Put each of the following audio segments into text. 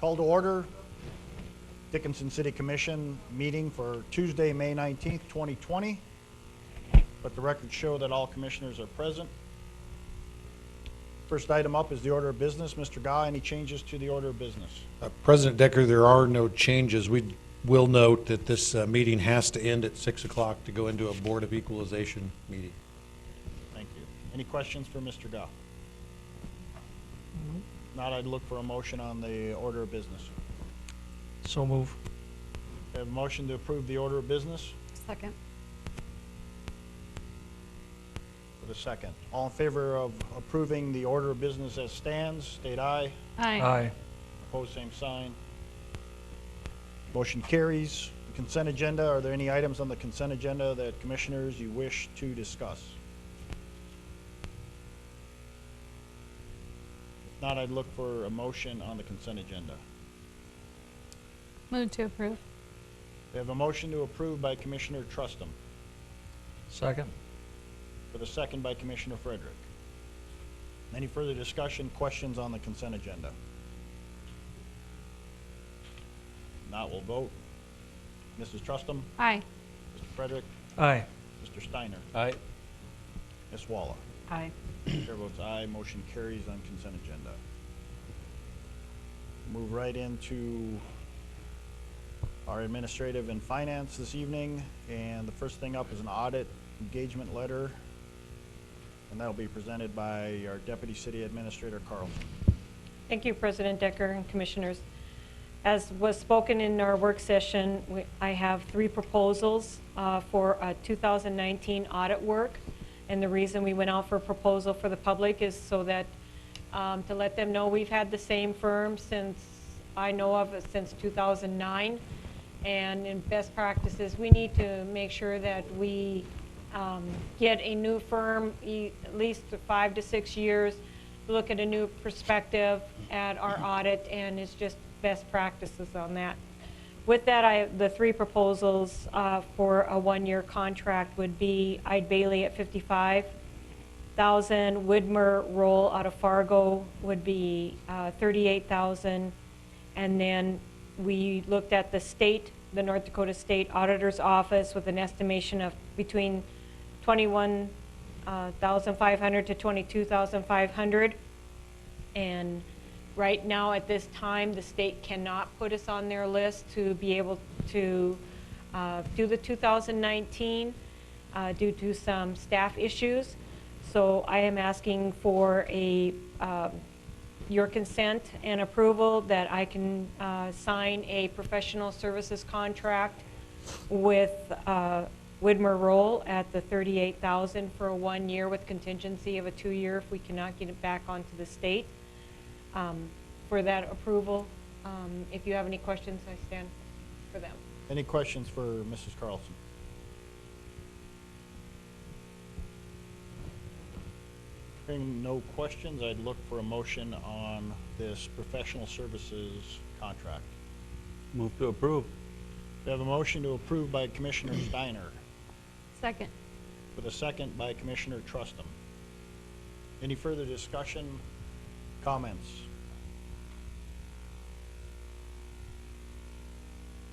Call to order. Dickinson City Commission meeting for Tuesday, May 19th, 2020. Let the record show that all commissioners are present. First item up is the order of business. Mr. Guy, any changes to the order of business? President Decker, there are no changes. We will note that this meeting has to end at 6 o'clock to go into a Board of Equalization meeting. Thank you. Any questions for Mr. Guy? Not, I'd look for a motion on the order of business. So move. We have a motion to approve the order of business. Second. With a second. All in favor of approving the order of business as stands, state aye. Aye. Aye. Opposed, same sign. Motion carries. Consent agenda. Are there any items on the consent agenda that commissioners you wish to discuss? If not, I'd look for a motion on the consent agenda. Move to approve. We have a motion to approve by Commissioner Trustum, Second. with a second by Commissioner Frederick. Any further discussion, questions on the consent agenda? Not, we'll vote. Mrs. Trustum, Aye. Mr. Frederick, Aye. Mr. Steiner, Aye. Ms. Wallace. Aye. Chair votes aye, motion carries on consent agenda. Move right into our administrative and finance this evening, and the first thing up is an audit engagement letter, and that'll be presented by our Deputy City Administrator, Carlson. Thank you, President Decker and Commissioners. As was spoken in our work session, I have 3 proposals for a 2019 audit work. And the reason we went out for a proposal for the public is so that to let them know we've had the same firm since I know of it since 2009. And in best practices, we need to make sure that we get a new firm at least 5 to 6 years, look at a new perspective at our audit, and it's just best practices on that. With that, the 3 proposals for a 1-year contract would be Eide Bailey at $55,000, Widmer Roll out of Fargo would be $38,000, and then we looked at the North Dakota State Auditor's Office with an estimation of between $21,500 to $22,500, and right now, at this time, the state cannot put us on their list to be able to do the 2019 due to some staff issues. So I am asking for your consent and approval that I can sign a professional services contract with Widmer Roll at the $38,000 for a 1 year with contingency of a 2 year if we cannot get it back onto the state. For that approval. If you have any questions, I stand for them. Any questions for Mrs. Carlson? Hearing no questions, I'd look for a motion on this professional services contract. Move to approve. We have a motion to approve by Commissioner Steiner, Second. with a second by Commissioner Trustum. Any further discussion, comments?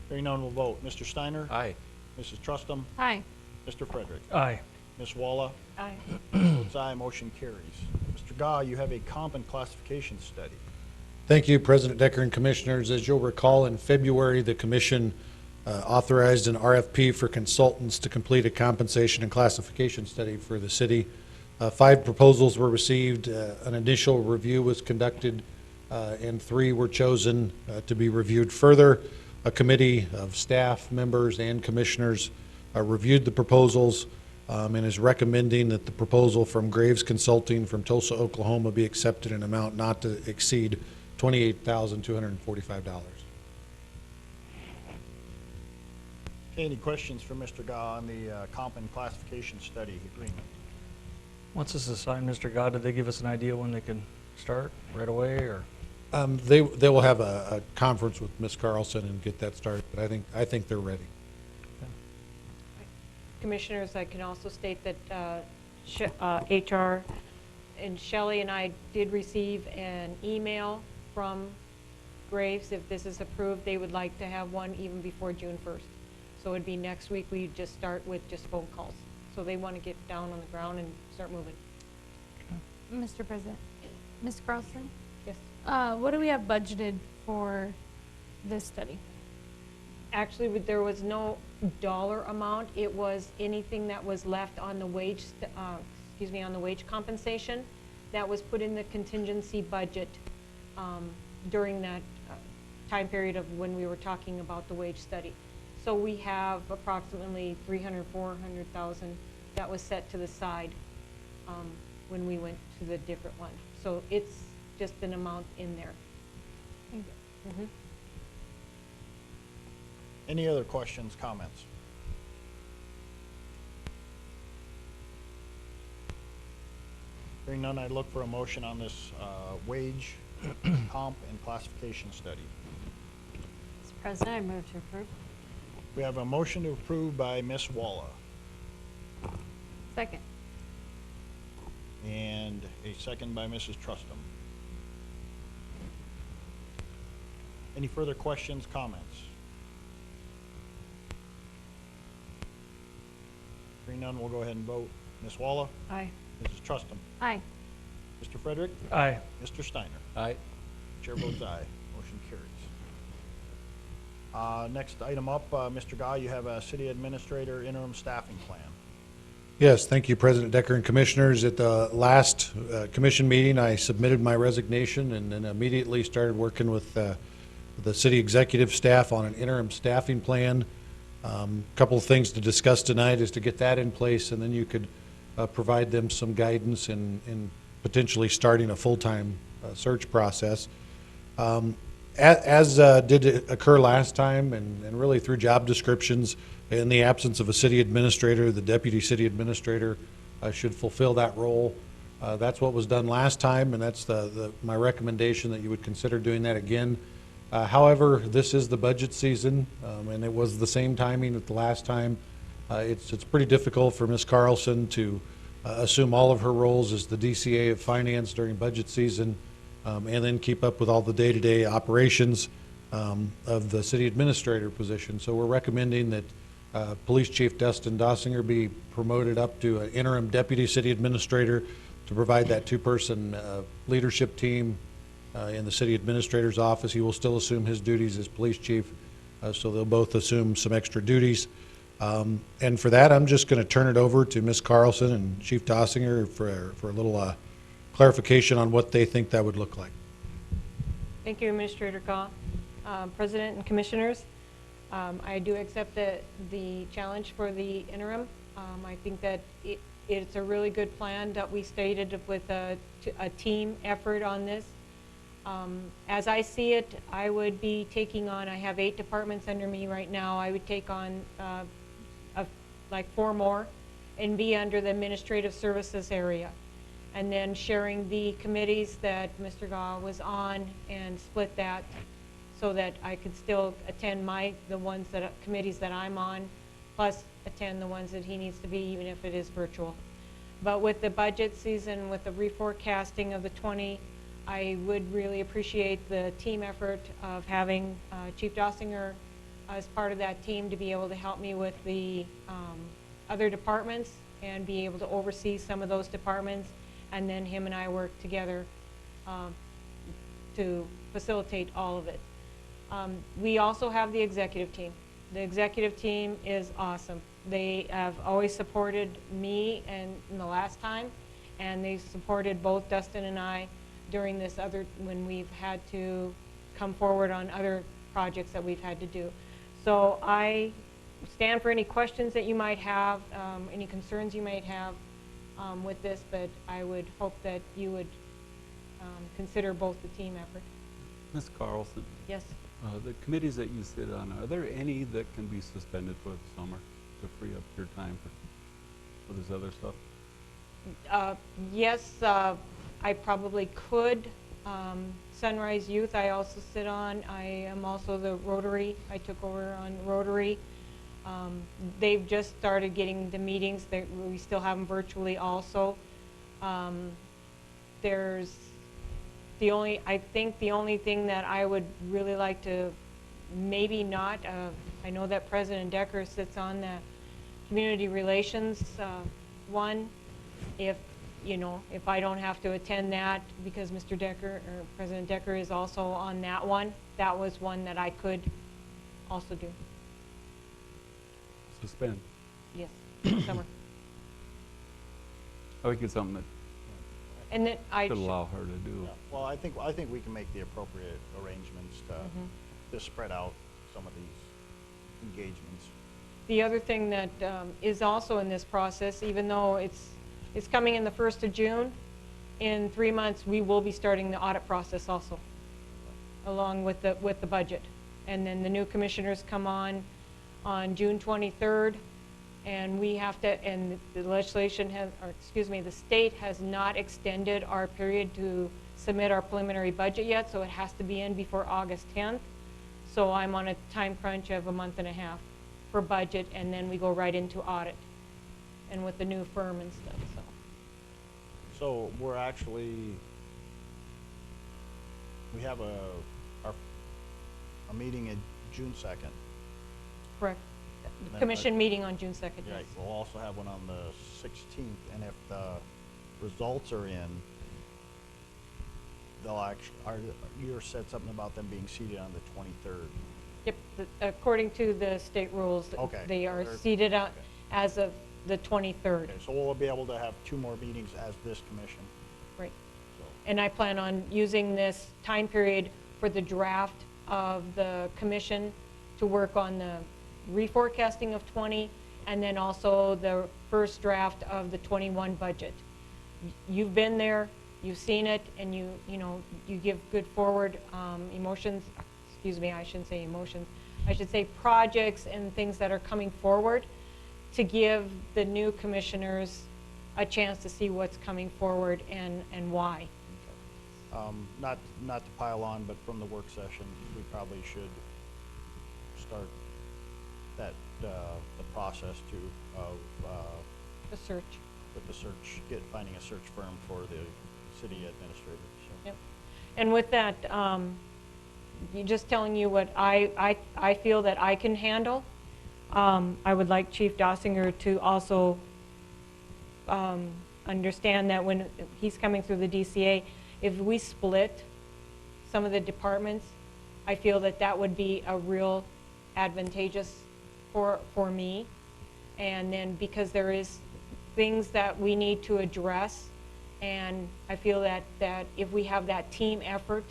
Hearing none, we'll vote. Mr. Steiner? Aye. Mrs. Trustum? Aye. Mr. Frederick? Aye. Ms. Walla? Aye. Votes aye, motion carries. Mr. Gah, you have a comp and classification study. Thank you, President Decker and Commissioners. As you'll recall, in February, the Commission authorized an RFP for consultants to complete a compensation and classification study for the city. 5 proposals were received. An initial review was conducted, and 3 were chosen to be reviewed further. A committee of staff members and commissioners reviewed the proposals and is recommending that the proposal from Graves Consulting from Tulsa, Oklahoma be accepted in an amount not to exceed $28,245. Okay, any questions for Mr. Gah on the comp and classification study agreement? Once this is signed, Mr. God, did they give us an idea when they can start right away, or? They will have a conference with Ms. Carlson and get that started, but I think they're ready. Commissioners, I can also state that HR and Shelley and I did receive an email from Graves, if this is approved, they would like to have one even before June 1st. So it'd be next week, we just start with just phone calls. So they want to get down on the ground and start moving. Mr. President, Ms. Carlson, Yes. what do we have budgeted for this study? Actually, there was no dollar amount. It was anything that was left on the wage, on the wage compensation that was put in the contingency budget during that time period of when we were talking about the wage study. So we have approximately 300, 400,000 that was set to the side when we went to the different one. So it's just an amount in there. Thank you. Any other questions, comments? Hearing none, I'd look for a motion on this wage, comp, and classification study. Mr. President, I move to approve. We have a motion to approve by Ms. Walla Second. and a second by Mrs. Trustum. Any further questions, comments? Hearing none, we'll go ahead and vote. Ms. Walla? Aye. Mrs. Trustum? Aye. Mr. Frederick? Aye. Mr. Steiner? Aye. Chair votes aye. Motion carries. Next item up, Mr. Guy, you have a city administrator interim staffing plan. Yes, thank you, President Decker and Commissioners. At the last commission meeting, I submitted my resignation and then immediately started working with the city executive staff on an interim staffing plan. Couple of things to discuss tonight is to get that in place, and then you could provide them some guidance in potentially starting a full-time search process. As did occur last time, and really through job descriptions, in the absence of a city administrator, the deputy city administrator should fulfill that role. That's what was done last time, and that's my recommendation that you would consider doing that again. However, this is the budget season, and it was the same timing at the last time. It's pretty difficult for Ms. Carlson to assume all of her roles as the DCA of finance during budget season, and then keep up with all the day-to-day operations of the city administrator position. So we're recommending that Police Chief Dustin Dossinger be promoted up to an interim deputy city administrator to provide that two-person leadership team in the city administrator's office. He will still assume his duties as police chief, so they'll both assume some extra duties. And for that, I'm just going to turn it over to Ms. Carlson and Chief Dossinger for a little clarification on what they think that would look like. Thank you, Administrator Gaw. President and Commissioners, I do accept the challenge for the interim. I think that it's a really good plan that we stated with a team effort on this. As I see it, I would be taking on, I have 8 departments under me right now. I would take on like 4 more and be under the administrative services area. And then sharing the committees that Mr. Gaw was on and split that so that I could still attend the committees that I'm on, plus attend the ones that he needs to be, even if it is virtual. But with the budget season, with the reforecasting of the 20, I would really appreciate the team effort of having Chief Dossinger as part of that team to be able to help me with the other departments and be able to oversee some of those departments, and then him and I work together to facilitate all of it. We also have the executive team. The executive team is awesome. They have always supported me and in the last time, and they supported both Dustin and I during this when we've had to come forward on other projects that we've had to do. So I stand for any questions that you might have, any concerns you might have with this, but I would hope that you would consider both the team effort. Ms. Carlson, Yes. the committees that you sit on, are there any that can be suspended for the summer to free up your time for this other stuff? Yes, I probably could. Sunrise Youth I also sit on. I am also the Rotary. I took over on Rotary. They've just started getting the meetings. We still have them virtually also. There's I think the only thing that I would really like to, maybe not, I know that President Decker sits on the Community Relations one. If, you know, if I don't have to attend that because Mr. Decker, or President Decker is also on that one, that was one that I could also do. Suspend. Yes, summer. I think it's something that And then I. could allow her to do. Yeah. Well, I think we can make the appropriate arrangements to spread out some of these engagements. The other thing that is also in this process, even though it's coming in the 1st of June, in 3 months, we will be starting the audit process also, along with the budget. And then the new commissioners come on June 23rd, and we have to, and the legislation has, or excuse me, the state has not extended our period to submit our preliminary budget yet, so it has to be in before August 10th. So I'm on a time crunch of a month and a half for budget, and then we go right into audit, and with the new firm and stuff, so. So we're actually, we have a meeting in June 2nd. Correct. And then Commission meeting on June 2nd, Right, yes. we'll also have one on the 16th, and if the results are in, they'll you said something about them being seated on the 23rd. Yep, according to the state rules, Okay. they are They're- seated out okay. as of the 23rd. Okay, so we'll be able to have 2 more meetings as this commission, Right. so. And I plan on using this time period for the draft of the commission to work on the reforecasting of 20, and then also the first draft of the 21 budget. You've been there, you've seen it, and you know, you give good forward emotions, excuse me, I shouldn't say emotions, I should say projects and things that are coming forward to give the new commissioners a chance to see what's coming forward and why. Not to pile on, but from the work session, we probably should start that, the process of The search. with the search, finding a search firm for the city administrator, so. Yep. And with that, just telling you what I feel that I can handle. I would like Chief Dossinger to also understand that when he's coming through the DCA, if we split some of the departments, I feel that that would be a real advantageous for me. And then because there is things that we need to address, and I feel that if we have that team effort,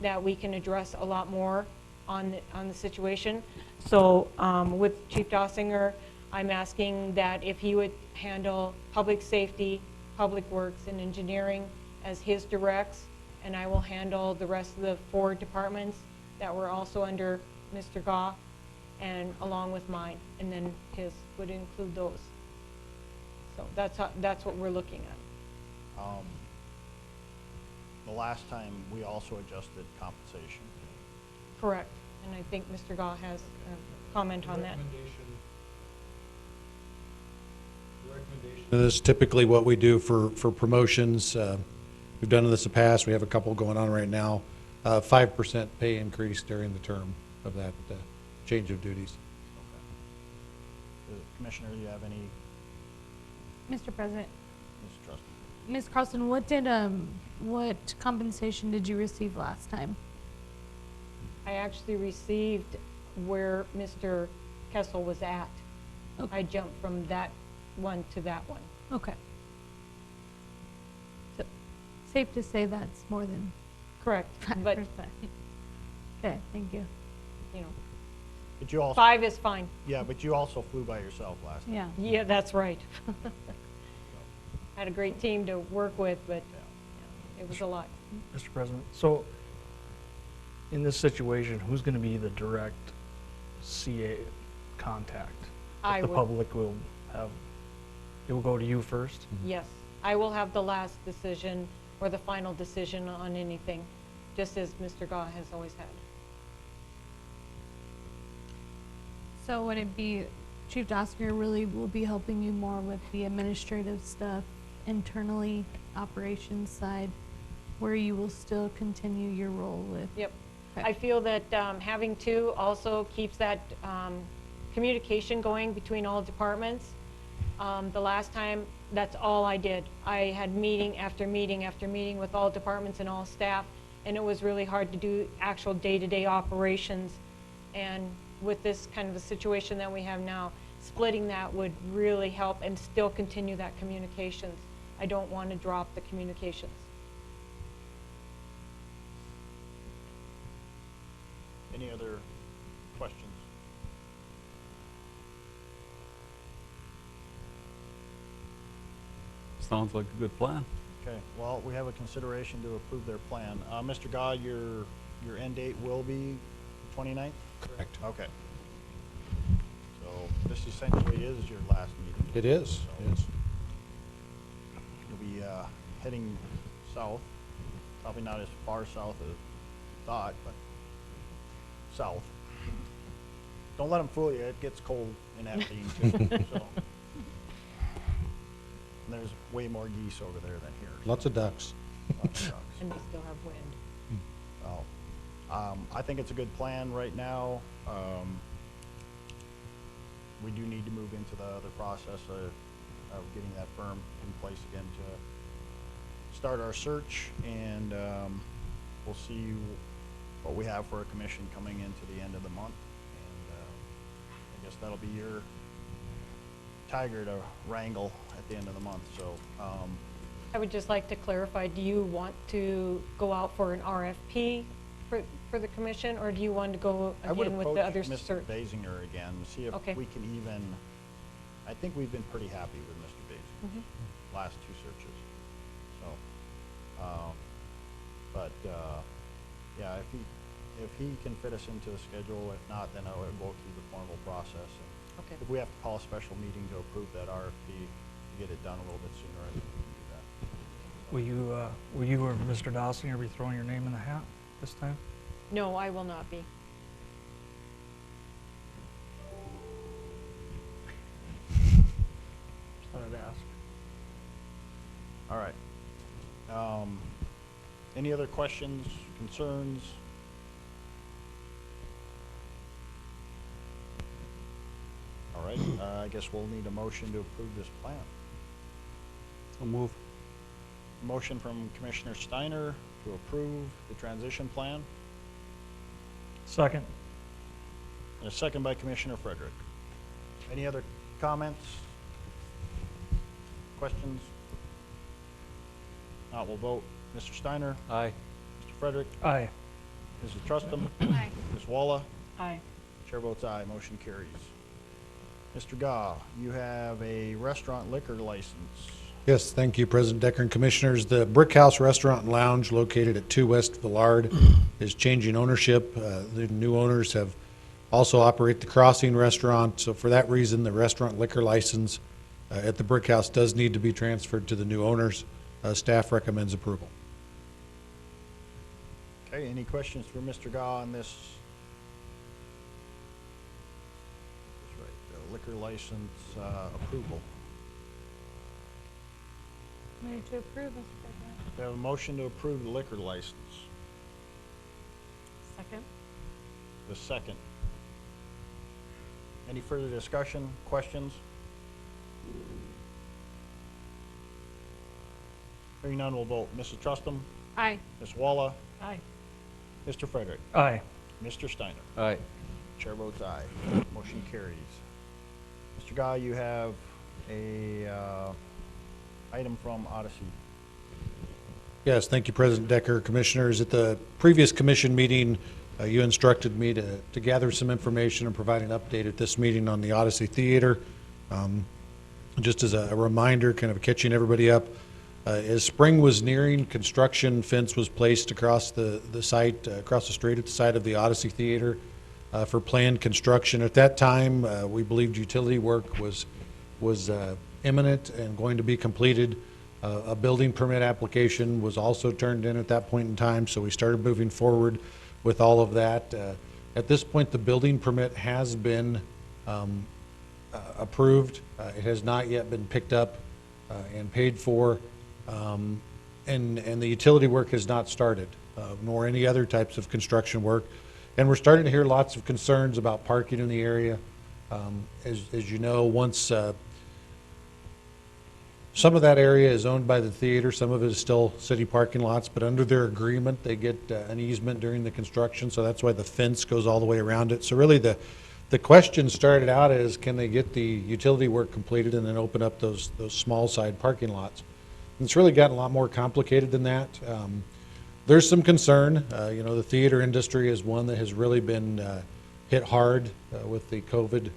that we can address a lot more on the situation. So with Chief Dossinger, I'm asking that if he would handle public safety, public works, and engineering as his directs, and I will handle the rest of the 4 departments that were also under Mr. Goff, and along with mine, and then his would include those. So that's what we're looking at. The last time, we also adjusted compensation. Correct. And I think Mr. Goff has a comment on that. This is typically what we do for promotions. We've done this in the past. We have a couple going on right now. 5% pay increase during the term of that change of duties. Commissioner, do you have any, Mr. President, Mr. Trustee? Ms. Carlson, what compensation did you receive last time? I actually received where Mr. Kessel was at. Okay. I jumped from that one to that one. Okay. So, safe to say that's more than Correct. But, 5%. Okay, thank you. you know, But you also, 5 is fine. yeah, but you also flew by yourself last time. Yeah. Yeah, that's right. Had a great team to work with, but it was a lot. Mr. President, so in this situation, who's going to be the direct CA contact? I The would, public will have, it will go to you first? yes. I will have the last decision or the final decision on anything, just as Mr. Goff has always had. So would it be, Chief Dossinger really will be helping you more with the administrative stuff internally, operations side? where you will still continue your role with? Yep. Okay. I feel that having two also keeps that communication going between all departments. The last time, that's all I did. I had meeting after meeting after meeting with all departments and all staff, and it was really hard to do actual day-to-day operations. And with this kind of a situation that we have now, splitting that would really help and still continue that communications. I don't want to drop the communications. Any other questions? Sounds like a good plan. Okay, well, we have a consideration to approve their plan. Mr. Gah, your end date will be 29th? Correct. Okay. So this essentially is your last meeting. It is, yes. You'll be heading south, probably not as far south as you thought, but south. Don't let them fool you, it gets cold in Aberdeen too, so. And there's way more geese over there than here. Lots of ducks. Lots of ducks. And they still have wind. So, I think it's a good plan right now. We do need to move into the other process of getting that firm in place again to start our search, and we'll see what we have for a commission coming into the end of the month. And I guess that'll be your tiger to wrangle at the end of the month, so. I would just like to clarify, do you want to go out for an RFP for the commission, or do you want to go I would again with the other approach Mr. search? Basinger again, see if Okay. we can even, I think we've been pretty happy with Mr. Basinger, Mhm. last two searches. So, yeah, if he can fit us into the schedule, if not, then I would go through the formal process. And Okay. if we have to call a special meeting to approve that RFP, to get it done a little bit sooner, I think we can do that. Will you or Mr. Dossinger be throwing your name in the hat this time? No, I will not be. Just thought I'd ask. All right. Any other questions, concerns? All right, I guess we'll need a motion to approve this plan. I'll move. Motion from Commissioner Steiner to approve the transition plan, Second. and a second by Commissioner Frederick. Any other comments? Questions? Not, we'll vote. Mr. Steiner, Aye. Mr. Frederick, Aye. Mrs. Trustum, Aye. Ms. Walla. Aye. Chair votes aye, motion carries. Mr. Gah, you have a restaurant liquor license. Yes, thank you, President Decker and Commissioners. The Brick House Restaurant and Lounge located at 2 West Villard is changing ownership. The new owners have also operate the Crossing Restaurant, so for that reason, the restaurant liquor license at the Brick House does need to be transferred to the new owners. Staff recommends approval. Okay, any questions for Mr. Gah on this? That's right, the liquor license approval. Move to approve, Mr. President. We have a motion to approve the liquor license. Second? The second. Any further discussion, questions? Hearing none, we'll vote. Mrs. Trustum, Aye. Ms. Walla, Aye. Mr. Frederick, Aye. Mr. Steiner. Aye. Chair votes aye. Motion carries. Mr. Gah, you have a item from Odyssey. Yes, thank you, President Decker. Commissioners, at the previous commission meeting, you instructed me to gather some information and provide an update at this meeting on the Odyssey Theater. Just as a reminder, kind of catching everybody up, as spring was nearing, construction fence was placed across the site, across the street at the site of the Odyssey Theater for planned construction. At that time, we believed utility work was imminent and going to be completed. A building permit application was also turned in at that point in time, so we started moving forward with all of that. At this point, the building permit has been approved. It has not yet been picked up and paid for. and the utility work has not started, nor any other types of construction work. And we're starting to hear lots of concerns about parking in the area. As you know, once some of that area is owned by the theater, some of it is still city parking lots, but under their agreement, they get an easement during the construction, so that's why the fence goes all the way around it. So really the question started out as, can they get the utility work completed and then open up those small side parking lots? And it's really gotten a lot more complicated than that. There's some concern. You know, the theater industry is one that has really been hit hard with the COVID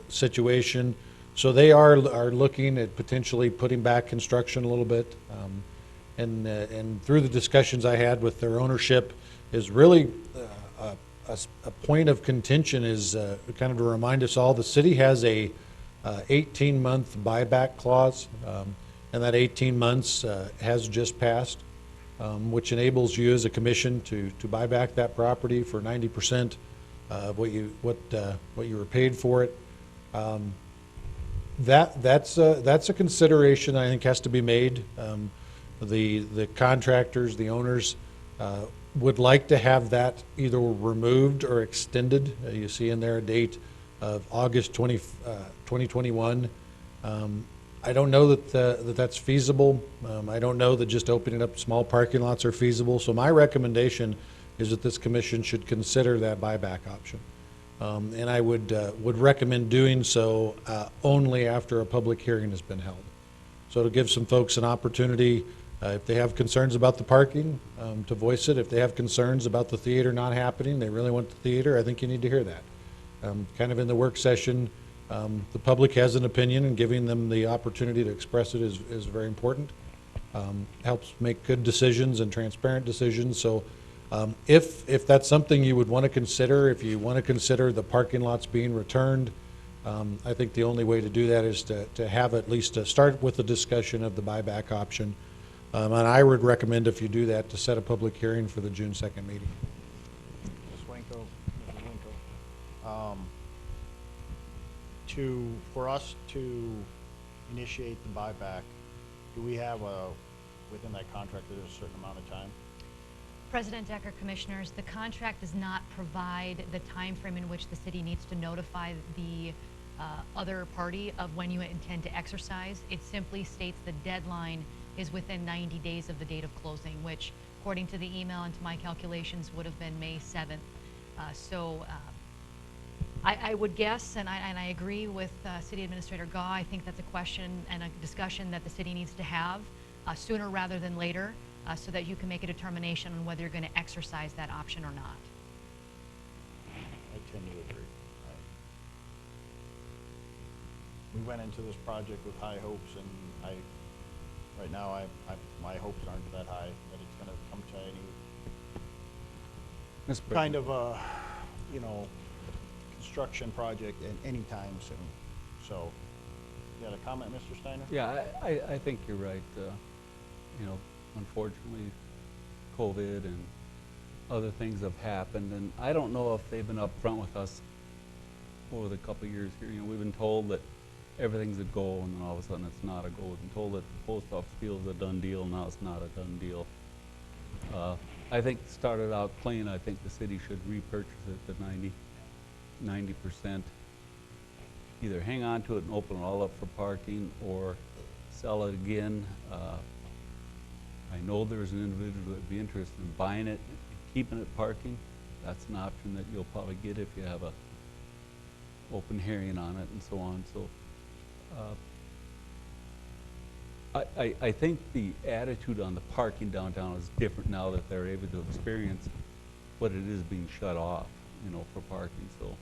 situation. So they are looking at potentially putting back construction a little bit. And through the discussions I had with their ownership is really a point of contention is kind of to remind us all, the city has a 18-month buyback clause, and that 18 months has just passed, which enables you as a commission to buy back that property for 90% of what you were paid for it. That's a consideration I think has to be made. The contractors, the owners, would like to have that either removed or extended. You see in there a date of August 2021. I don't know that that's feasible. I don't know that just opening up small parking lots are feasible. So my recommendation is that this commission should consider that buyback option. And I would recommend doing so only after a public hearing has been held. So to give some folks an opportunity, if they have concerns about the parking, to voice it. If they have concerns about the theater not happening, they really want the theater, I think you need to hear that. Kind of in the work session, the public has an opinion, and giving them the opportunity to express it is very important. Helps make good decisions and transparent decisions. So if that's something you would want to consider, if you want to consider the parking lots being returned, I think the only way to do that is to have at least start with the discussion of the buyback option. And I would recommend, if you do that, to set a public hearing for the June 2nd meeting. Ms. Winko, Mrs. Winko, for us to initiate the buyback, do we have within that contract, there's a certain amount of time? President Decker, Commissioners, the contract does not provide the time frame in which the city needs to notify the other party of when you intend to exercise. It simply states the deadline is within 90 days of the date of closing, which, according to the email and to my calculations, would have been May 7th. I would guess, and I agree with City Administrator Gaw, I think that's a question and a discussion that the city needs to have sooner rather than later, so that you can make a determination on whether you're going to exercise that option or not. I tend to agree. We went into this project with high hopes, and right now my hopes aren't that high that it's going to come to any Ms. kind of a, construction project any time soon. So, you got a comment, Mr. Steiner? Yeah, I think you're right. Unfortunately, COVID and other things have happened, and I don't know if they've been upfront with us over the couple of years here. We've been told that everything's a go, and then all of a sudden it's not a go. We've been told that the post office deal is a done deal, now it's not a done deal. I think started out clean. I think the city should repurchase it to 90%. Either hang on to it and open it all up for parking, or sell it again. I know there's an individual that would be interested in buying it and keeping it parking. That's an option that you'll probably get if you have a open hearing on it and so on. So I think the attitude on the parking downtown is different now that they're able to experience what it is being shut off, for parking. So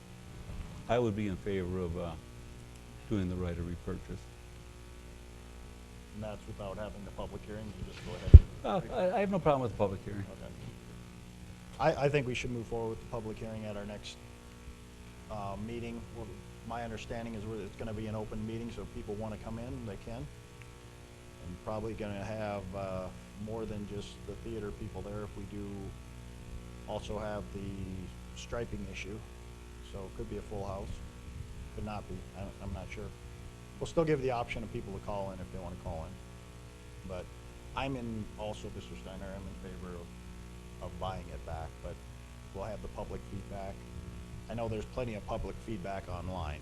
I would be in favor of doing the right of repurchase. And that's without having the public hearing, you just go ahead. I have no problem with the public hearing. Okay. I think we should move forward with the public hearing at our next meeting. Well, my understanding is it's going to be an open meeting, so if people want to come in, they can. And probably going to have more than just the theater people there if we do also have the striping issue. So it could be a full house, could not be, I'm not sure. We'll still give the option of people to call in if they want to call in. But I'm in, also, Mr. Steiner, I'm in favor of buying it back, but we'll have the public feedback. I know there's plenty of public feedback online,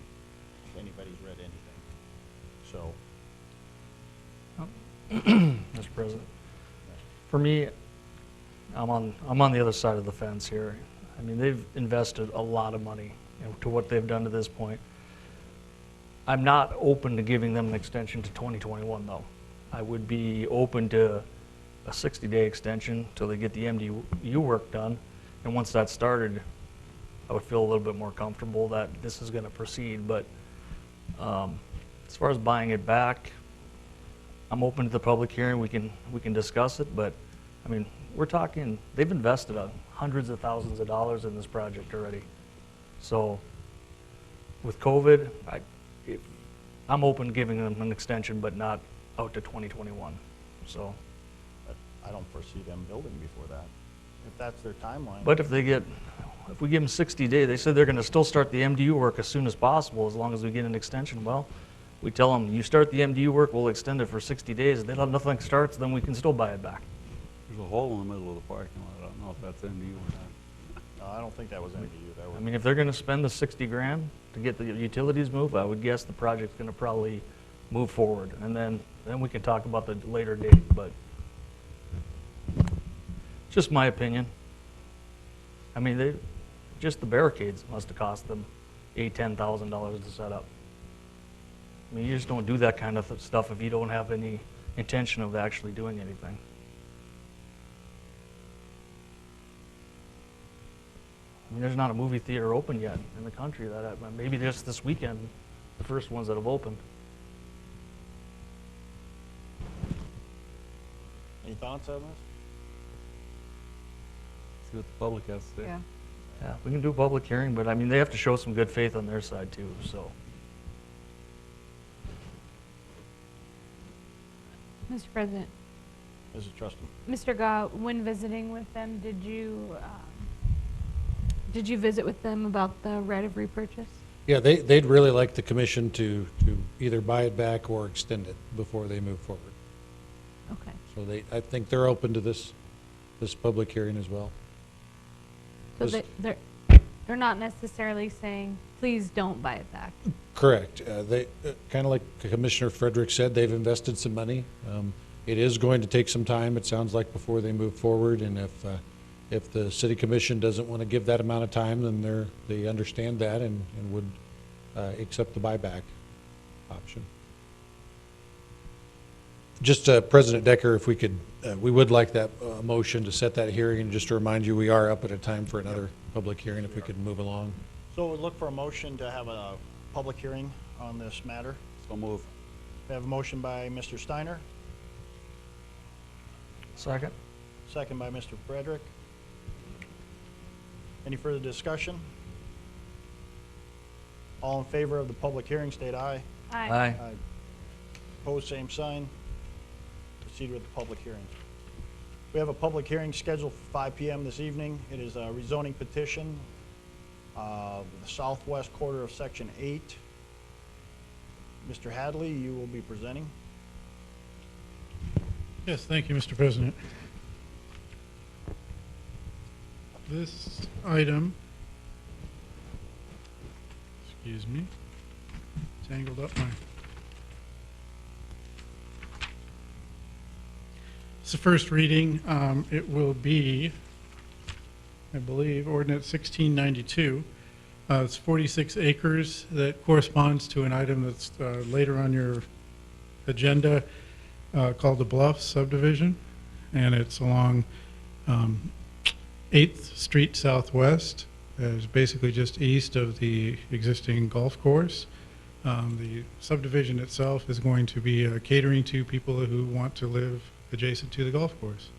if anybody's read anything. So, Mr. President. For me, I'm on the other side of the fence here. I mean, they've invested a lot of money into what they've done to this point. I'm not open to giving them an extension to 2021, though. I would be open to a 60-day extension till they get the MDU work done. And once that's started, I would feel a little bit more comfortable that this is going to proceed. But as far as buying it back, I'm open to the public hearing. We can discuss it. But I mean, we're talking, they've invested hundreds of thousands of dollars in this project already. So with COVID, I'm open to giving them an extension, but not out to 2021. So, but I don't foresee them building before that, if that's their timeline. but if we give them 60 days, they said they're going to still start the MDU work as soon as possible, as long as we get an extension. Well, we tell them, you start the MDU work, we'll extend it for 60 days. If nothing starts, then we can still buy it back. There's a hole in the middle of the parking lot. I don't know if that's MDU or not. No, I don't think that was MDU. That was. I mean, if they're going to spend the 60 grand to get the utilities moved, I would guess the project's going to probably move forward. And then we can talk about the later date, but just my opinion. I mean, just the barricades must have cost them $10,000 to set up. I mean, you just don't do that kind of stuff if you don't have any intention of actually doing anything. I mean, there's not a movie theater open yet in the country. Maybe just this weekend, the first ones that have opened. Any thoughts on this? See what the public has to say. Yeah. Yeah, we can do a public hearing, but I mean, they have to show some good faith on their side too, so. Mr. President, Mrs. Trustin? Mr. Gah, when visiting with them, did you visit with them about the right of repurchase? Yeah, they'd really like the commission to either buy it back or extend it before they move forward. Okay. So I think they're open to this public hearing as well. So Just- they're not necessarily saying, please don't buy it back. Correct. They, kind of like Commissioner Frederick said, they've invested some money. It is going to take some time, it sounds like, before they move forward, and if the city commission doesn't want to give that amount of time, then they understand that and would accept the buyback option. Just President Decker, if we could, we would like that motion to set that hearing, and just to remind you, we are up at a time for another public hearing, if we could move along. So we'll look for a motion to have a public hearing on this matter. So move. We have a motion by Mr. Steiner, Second? second by Mr. Frederick. Any further discussion? All in favor of the public hearing, state aye. Aye. Opposed, same sign. Proceed with the public hearings. We have a public hearing scheduled for 5 p.m. this evening. It is a rezoning petition, the southwest quarter of Section 8. Mr. Hadley, you will be presenting. Yes, thank you, Mr. President. This item, excuse me, tangled up my. It's the first reading. It will be, I believe, ordinance 1692. It's 46 acres that corresponds to an item that's later on your agenda called the Bluff Subdivision, and it's along 8th Street Southwest. It's basically just east of the existing golf course. The subdivision itself is going to be catering to people who want to live adjacent to the golf course.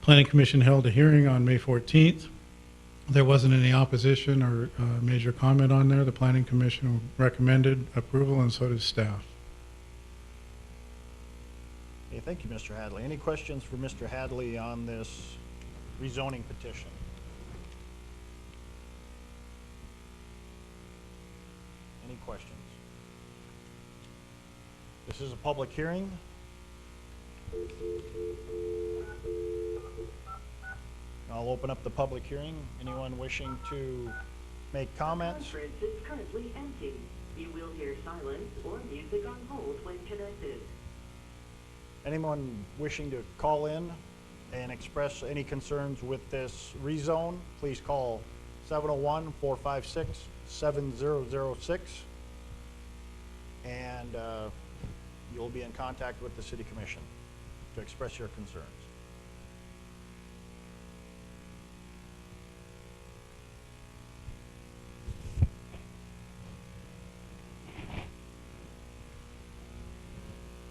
Planning Commission held a hearing on May 14th. There wasn't any opposition or major comment on there. The Planning Commission recommended approval, and so does staff. Okay, thank you, Mr. Hadley. Any questions for Mr. Hadley on this rezoning petition? Any questions? This is a public hearing. I'll open up the public hearing. Anyone wishing to make comments? The conference is currently empty. You will hear silence or music on hold when connected. Anyone wishing to call in and express any concerns with this rezone, please call 701-456-7006. And you'll be in contact with the City Commission to express your concerns.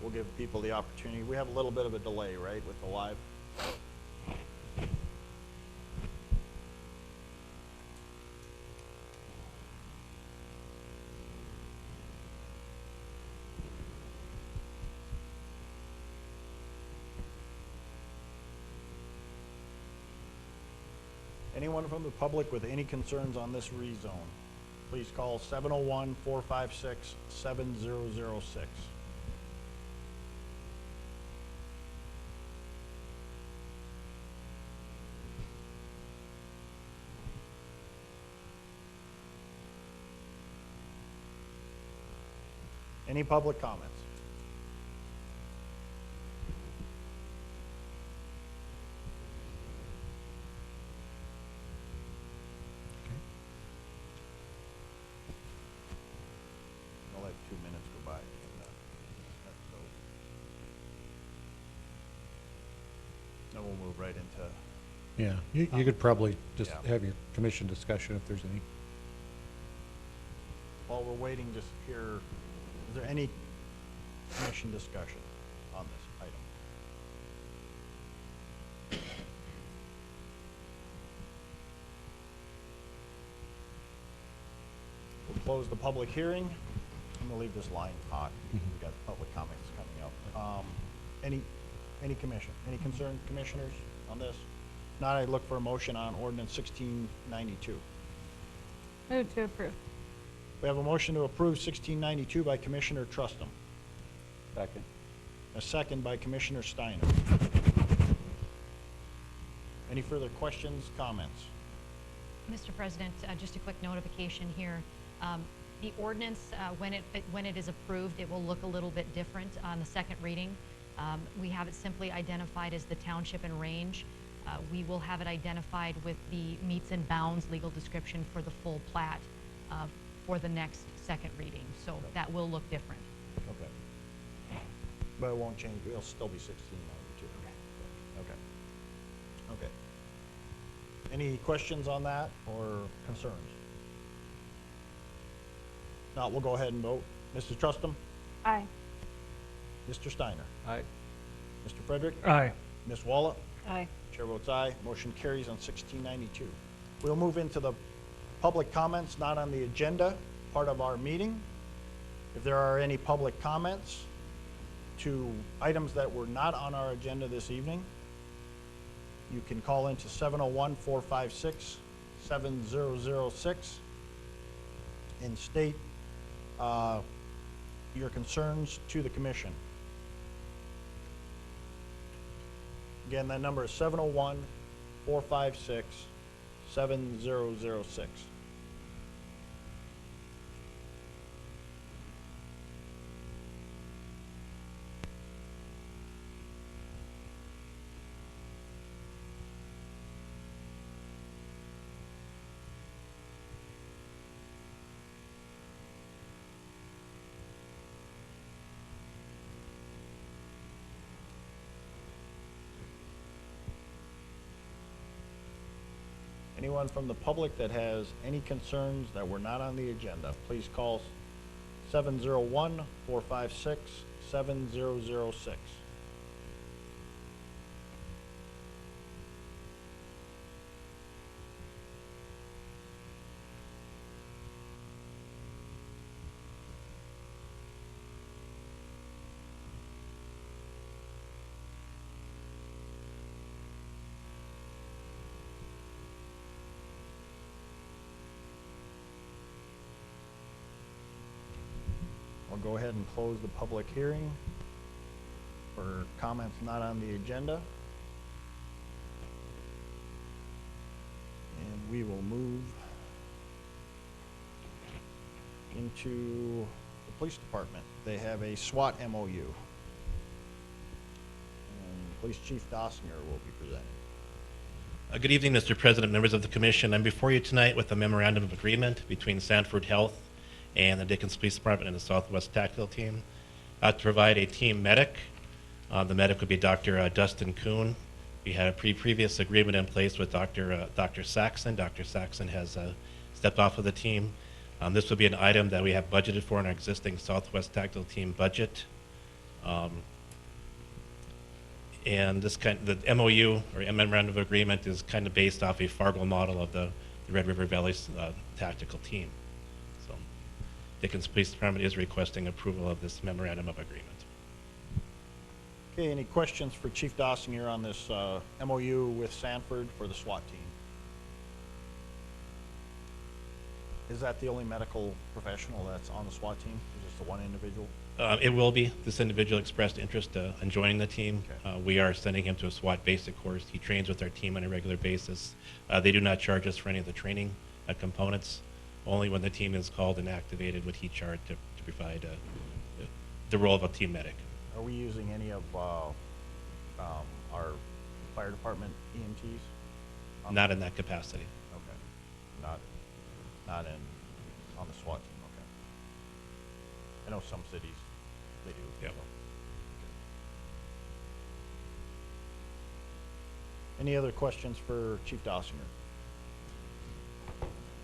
We'll give people the opportunity. We have a little bit of a delay, right, with the live? Anyone from the public with any concerns on this rezone, please call 701-456-7006. Any public comments? I'll let 2 minutes go by. Then we'll move right into, Yeah, you could probably just Yeah. have your commission discussion if there's any. while we're waiting, just hear, is there any commission discussion on this item? We'll close the public hearing. I'm gonna leave this line hot. We've got public comments coming up. Any concerned commissioners on this? If not, I look for a motion on ordinance 1692. Move to approve. We have a motion to approve 1692 by Commissioner Trustum. Second. A second by Commissioner Steiner. Any further questions, comments? Mr. President, just a quick notification here. The ordinance, when it is approved, it will look a little bit different on the second reading. We have it simply identified as the township and range. We will have it identified with the meets and bounds legal description for the full plat for the next second reading. So that will look different. Okay. But it won't change, it'll still be 1692. Okay. Okay. Any questions on that or concerns? Not, we'll go ahead and vote. Mrs. Trustum? Aye. Mr. Steiner? Aye. Mr. Frederick? Aye. Ms. Wallach? Aye. Chair votes aye. Motion carries on 1692. We'll move into the public comments not on the agenda part of our meeting. If there are any public comments to items that were not on our agenda this evening, you can call into 701-456-7006 and state your concerns to the commission. Again, that number is 701-456-7006. Anyone from the public that has any concerns that were not on the agenda, please call 701-456-7006. I'll go ahead and close the public hearing for for comments not on the agenda. And we will move into the police department. They have a SWAT MOU. And Police Chief Dossinger will be presenting. Good evening, Mr. President, members of the Commission. I'm before you tonight with a memorandum of agreement between Sanford Health and the Dickinson Police Department and the Southwest Tactical Team to provide a team medic. The medic would be Dr. Dustin Kuhn. We had a previous agreement in place with Dr. Saxon. Dr. Saxon has stepped off of the team. This would be an item that we have budgeted for in our existing Southwest Tactical Team budget. And this the MOU or memorandum of agreement is kind of based off a Fargo model of the Red River Valley tactical team. So Dickinson Police Department is requesting approval of this memorandum of agreement. Okay, any questions for Chief Dossinger on this MOU with Sanford for the SWAT team? Is that the only medical professional that's on the SWAT team? Is this the one individual? It will be. This individual expressed interest in joining the team. Okay. We are sending him to a SWAT basic course. He trains with our team on a regular basis. They do not charge us for any of the training components. Only when the team is called and activated would he charge to provide the role of a team medic. Are we using any of our fire department EMTs? Not in that capacity. Okay, not on the SWAT team, okay. I know some cities, they do. Yep. So, okay. Any other questions for Chief Dossinger?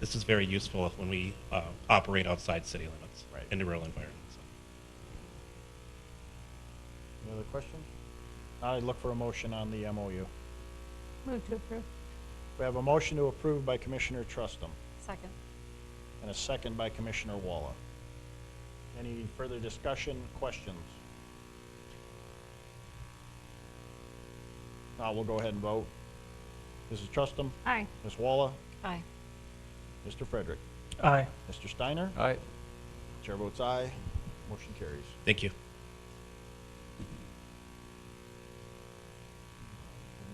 This is very useful when we operate outside city limits, Right. in the rural environment. So. Any other questions? I'd look for a motion on the MOU. Move to approve. We have a motion to approve by Commissioner Trustum Second. and a second by Commissioner Wallace. Any further discussion, questions? Now we'll go ahead and vote. Mrs. Trustum? Aye. Ms. Walla? Aye. Mr. Frederick? Aye. Mr. Steiner? Aye. Chair votes aye. Motion carries. Thank you.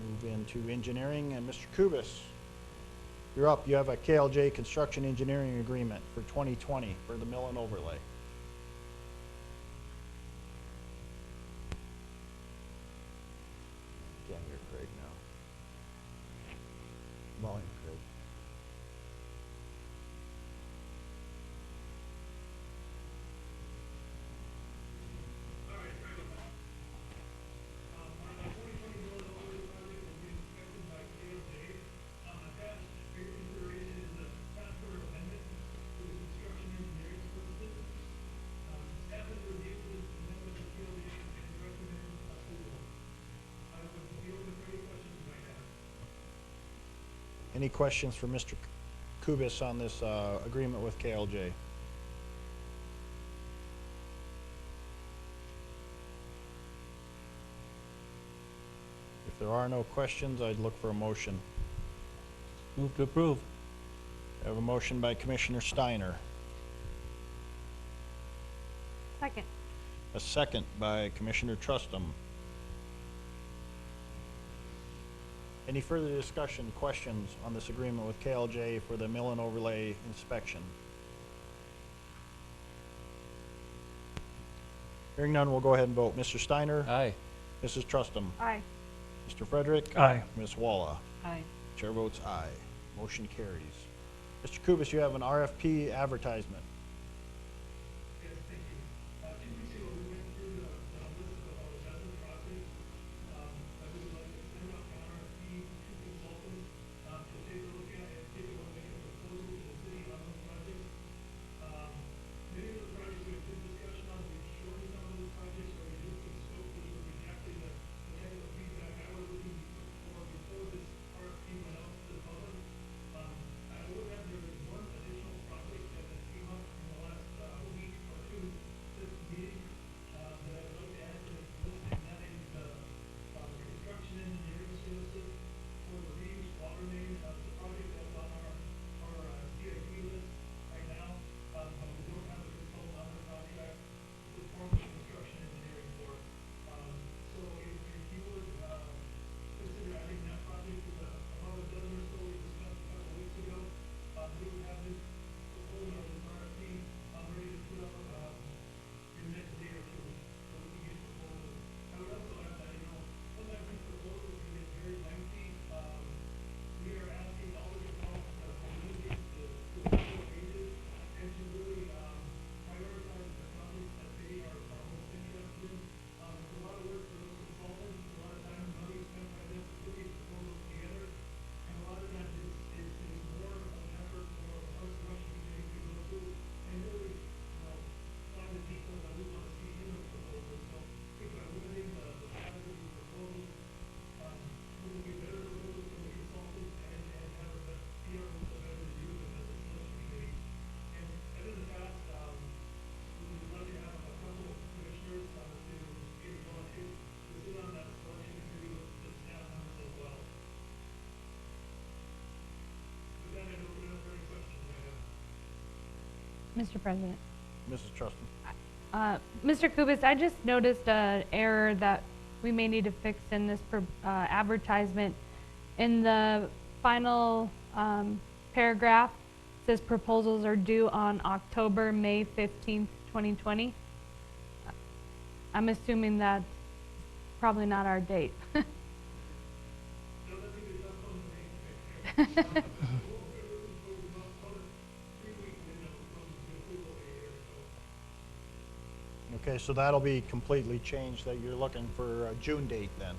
Move into engineering, and Mr. Kubis, you're up. You have a KLJ construction engineering agreement for 2020 for the mill and overlay. Can't hear Craig now. Volume, Craig. Any questions for Mr. Kubis on this agreement with KLJ? If there are no questions, I'd look for a motion. Move to approve. I have a motion by Commissioner Steiner, Second. a second by Commissioner Trustum. Any further discussion, questions on this agreement with KLJ for the mill and overlay inspection? Hearing none, we'll go ahead and vote. Mr. Steiner? Aye. Mrs. Trustum? Aye. Mr. Frederick? Aye. Ms. Walla? Aye. Chair votes aye. Motion carries. Mr. Kubis, you have an RFP advertisement. Yes, thank you. 2 weeks ago, we went through the list of our assessment process. I would like to send out an RFP to consultants to take a look at and take a look at a proposal to the city on those projects. Many of the projects we have good discussion on, we've shortened some of those projects, or reduced the scope, which would be exactly the type of feedback I was looking for before this RFP went out to the public. I would have, there was one additional project that came up Mr. President. Mrs. Trustin. Mr. Kubis, I just noticed an error that we may need to fix in this advertisement. In the final paragraph, it says proposals are due on May 15th, 2020. I'm assuming that's probably not our date. Okay, so that'll be completely changed, that you're looking for a June date then?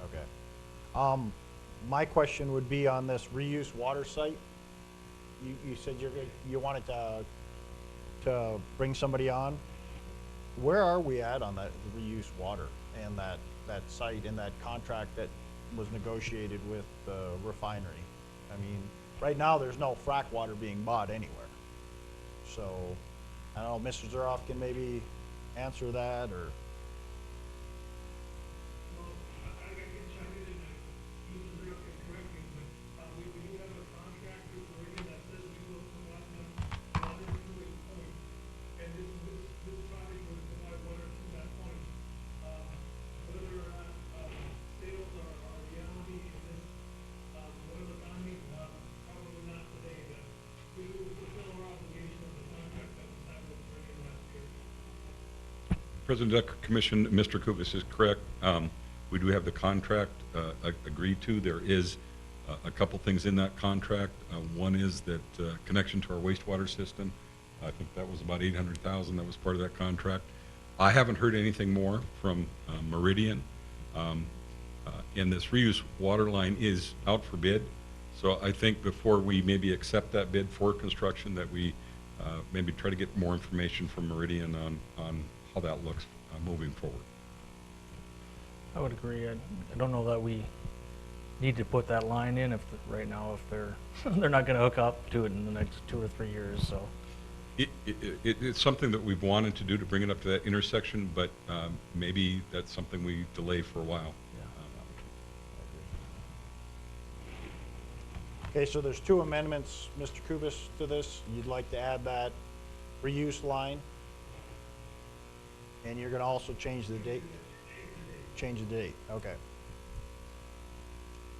Okay. My question would be on this reuse water site. You said you wanted to bring somebody on. Where are we at on that reuse water and that site and that contract that was negotiated with the refinery? I mean, right now there's no frack water being bought anywhere. So, I don't know, Mr. Zuroff can maybe answer that, or? Well, I can chime in and Mr. Zuroff can correct me, but we do have a contract with Meridian that says we will provide them water to a point, and this project would provide water to that point. Whether or not sales are reality in this, whatever timing, probably not today, but we will fulfill our obligation of the contract that was signed with Meridian last year. President Decker, Commission, Mr. Kubis is correct. We do have the contract agreed to. There is a couple things in that contract. One is that connection to our wastewater system. I think that was about $800,000. That was part of that contract. I haven't heard anything more from Meridian. And this reuse water line is out for bid. So I think before we maybe accept that bid for construction, that we maybe try to get more information from Meridian on how that looks moving forward. I would agree. I don't know that we need to put that line in right now if they're not going to hook up to it in the next 2 or 3 years. So It's something that we've wanted to do to bring it up to that intersection, but maybe that's something we delay for a while. Okay, so there's 2 amendments, Mr. Kubis, to this. You'd like to add that reuse line, and you're going to also change the date? Change the date, okay.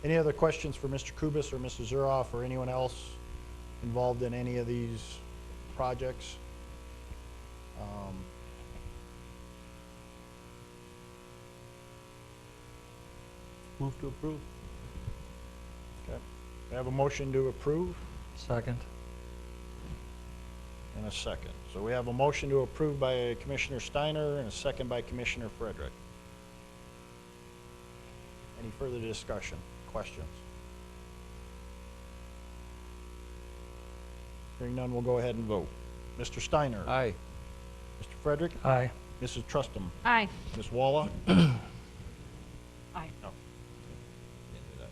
Any other questions for Mr. Kubis or Mr. Zuroff or anyone else involved in any of these projects? Move to approve. Okay. We have a motion to approve second. and a second. So we have a motion to approve by Commissioner Steiner and a second by Commissioner Frederick. Any further discussion, questions? Hearing none, we'll go ahead and vote. Mr. Steiner? Aye. Mr. Frederick? Aye. Mrs. Trustin? Aye. Ms. Walla? Aye. No. Can't do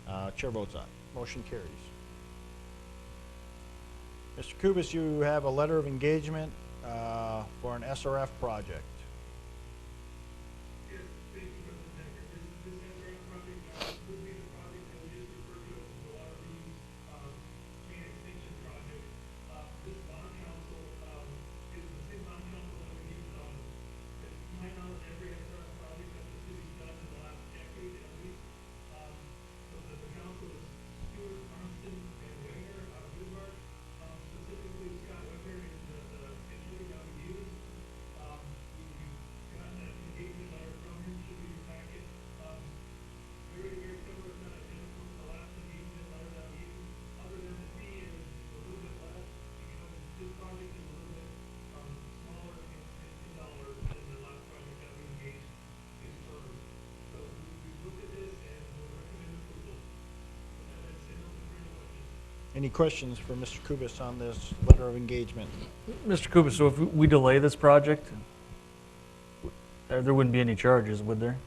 that. Chair votes aye. Motion carries. Mr. Kubis, you have a letter of engagement for an SRF project. Yes, thank you, President Decker. This SRF project would be the project that we just referred to as the water reuse main extension project. This bond council is the same bond council that we use on, to my knowledge, every SRF project that the city's done in the last decade at least. So that the council is Stewart, Armstrong, and Wenger out of Bismarck. Specifically, Scott Wenger is the engineer that we use. We've gotten an engagement letter from him, should be in your packet. Very, very similar, if not identical to the last engagement letter that we used. Other than the fee is a little bit less, because this project is a little bit smaller in dollars than the last project that we engaged his firm. So we looked at this and we'll recommend approval. And that's it, open for any questions. Any questions for Mr. Kubis on this letter of engagement? Mr. Kubis, so if we delay this project, there wouldn't be any charges, would there,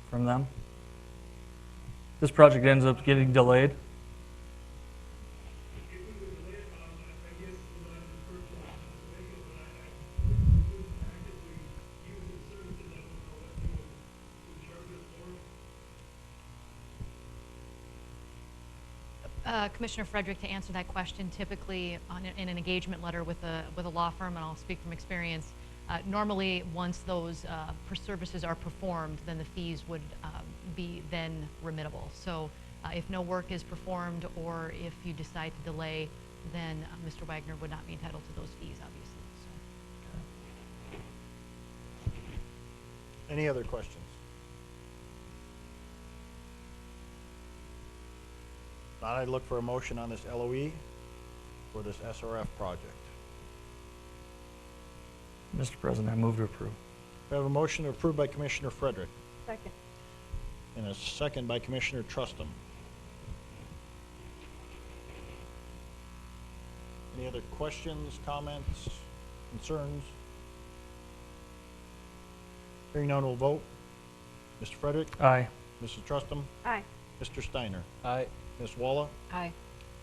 from them? This project ends up getting delayed? If we would delay it, I guess what I referred to as a vehicle, but I wouldn't actively use the services, I don't know what you would charge us for. Commissioner Frederick, to answer that question, typically in an engagement letter with a law firm, and I'll speak from experience, normally once those services are performed, then the fees would be then remittable. So if no work is performed or if you decide to delay, then Mr. Wagner would not be entitled to those fees, obviously. So. Any other questions? Now I'd look for a motion on this LOE for this SRF project. Mr. President, I move to approve. We have a motion approved by Commissioner Frederick Second. and a second by Commissioner Trustum. Any other questions, comments, concerns? Hearing none, we'll vote. Mr. Frederick? Aye. Mrs. Trustum? Aye. Mr. Steiner? Aye. Ms. Walla? Aye.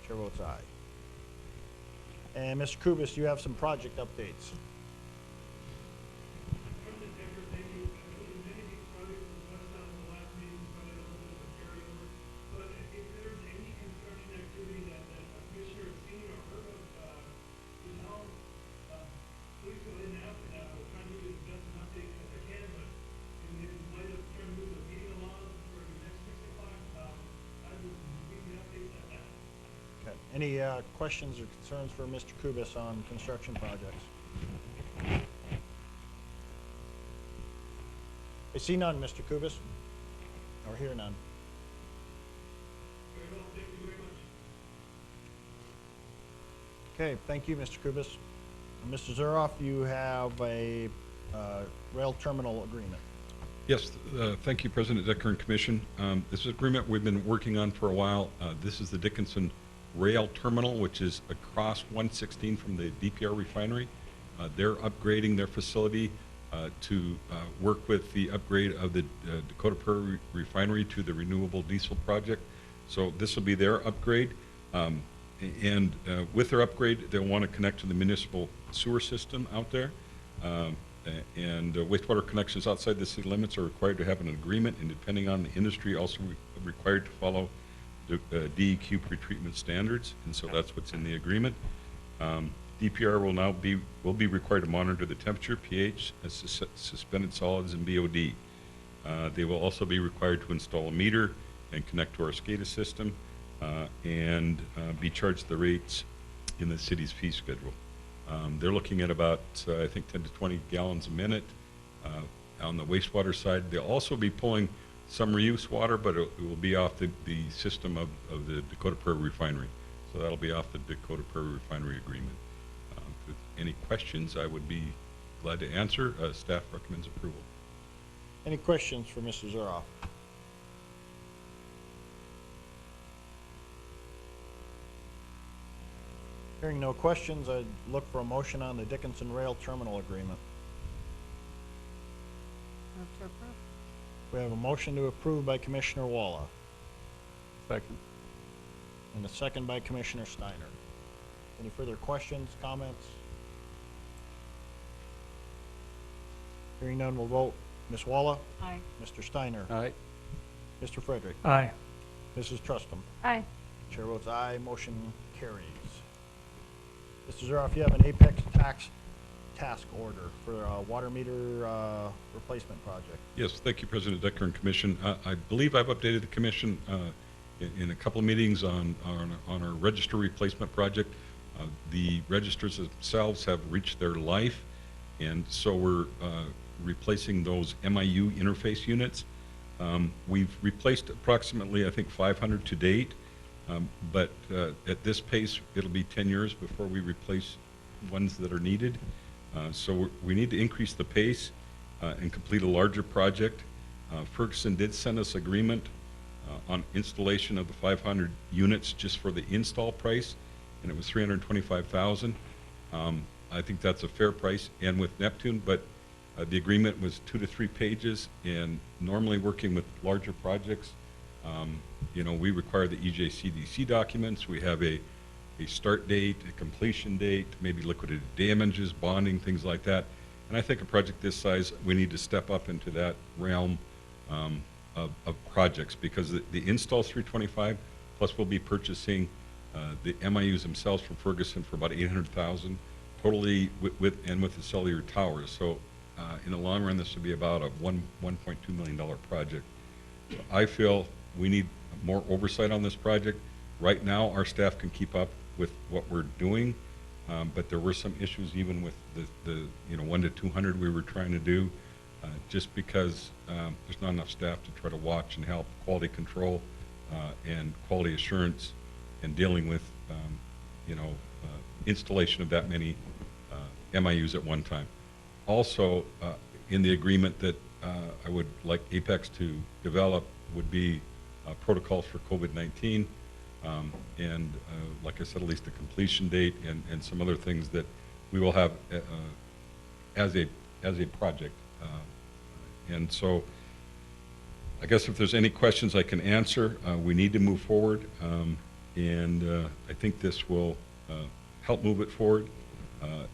Chair votes aye. And Mr. Kubis, you have some project updates. President Decker, thank you. Many of these projects were touched on in the last meeting, probably a little bit of a carryover. But if there's any construction activity that a commissioner has seen or heard of, in town, please go ahead and ask it. We'll try to give you the best an update as I can, but in light of trying to move the meeting along for the next 6 o'clock, I would give you updates at that. Okay. Any questions or concerns for Mr. Kubis on construction projects? I see none, Mr. Kubis, or hear none. Very well, thank you very much. Okay, thank you, Mr. Kubis. Mr. Zuroff, you have a rail terminal agreement. Yes, thank you, President Decker and Commission. This is an agreement we've been working on for a while. This is the Dickinson Rail Terminal, which is across 116 from the DPR refinery. They're upgrading their facility to work with the upgrade of the Dakota Prairie refinery to the renewable diesel project. So this will be their upgrade. And with their upgrade, they'll want to connect to the municipal sewer system out there. And wastewater connections outside the city limits are required to have an agreement, and depending on the industry, also required to follow the DEQ pretreatment standards, and so that's what's in the agreement. DPR will be required to monitor the temperature, pH, suspended solids, and BOD. They will also be required to install a meter and connect to our SCADA system, and be charged the rates in the city's fee schedule. They're looking at about, I think, 10 to 20 gallons a minute. On the wastewater side, they'll also be pulling some reuse water, but it will be off the system of the Dakota Prairie refinery. So that'll be off the Dakota Prairie refinery agreement. If any questions, I would be glad to answer. Staff recommends approval. Any questions for Mr. Zuroff? Hearing no questions, I'd look for a motion on the Dickinson Rail Terminal Agreement. Move to approve. We have a motion to approve by Commissioner Walla Second. and a second by Commissioner Steiner. Any further questions, comments? Hearing none, we'll vote. Ms. Walla? Aye. Mr. Steiner? Aye. Mr. Frederick? Aye. Mrs. Trustum? Aye. Chair votes aye, motion carries. Mr. Zuroff, you have an Apex task order for a water meter replacement project. Yes, thank you, President Decker and Commission. I believe I've updated the Commission in a couple of meetings on our register replacement project. The registers themselves have reached their life, and so we're replacing those MIU interface units. We've replaced approximately, I think, 500 to date, but at this pace, it'll be 10 years before we replace ones that are needed. So we need to increase the pace and complete a larger project. Ferguson did send us agreement on installation of the 500 units just for the install price, and it was $325,000. I think that's a fair price, and with Neptune, but the agreement was 2 to 3 pages, and normally working with larger projects, you know, we require the EJCDC documents. We have a start date, a completion date, maybe liquidated damages, bonding, things like that. And I think a project this size, we need to step up into that realm of projects, because the install 325, Plus, we'll be purchasing the MIUs themselves from Ferguson for about $800,000, totally with the cellular towers. So in the long run, this will be about a $1.2 million project. I feel we need more oversight on this project. Right now, our staff can keep up with what we're doing, but there were some issues even with the 1 to 200 we were trying to do, just because there's not enough staff to try to watch and help quality control and quality assurance and dealing with installation of that many MIUs at one time. Also, in the agreement that I would like Apex to develop would be protocols for COVID-19, and like I said, at least a completion date and some other things that we will have as a project. And so I guess if there's any questions I can answer, we need to move forward, and I think this will help move it forward.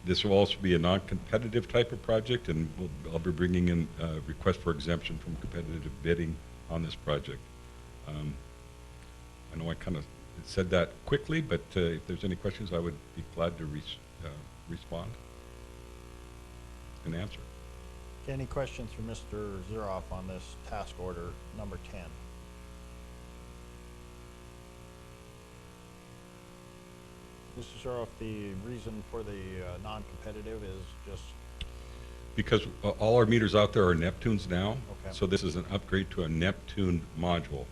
This will also be a non-competitive type of project, and I'll be bringing in a request for exemption from competitive bidding on this project. I know I kind of said that quickly, but if there's any questions, I would be glad to respond and answer. Any questions for Mr. Zuroff on this task order number 10? Mr. Zuroff, the reason for the non-competitive is just? Because all our meters out there are Neptunes now, Okay. so this is an upgrade to a Neptune module.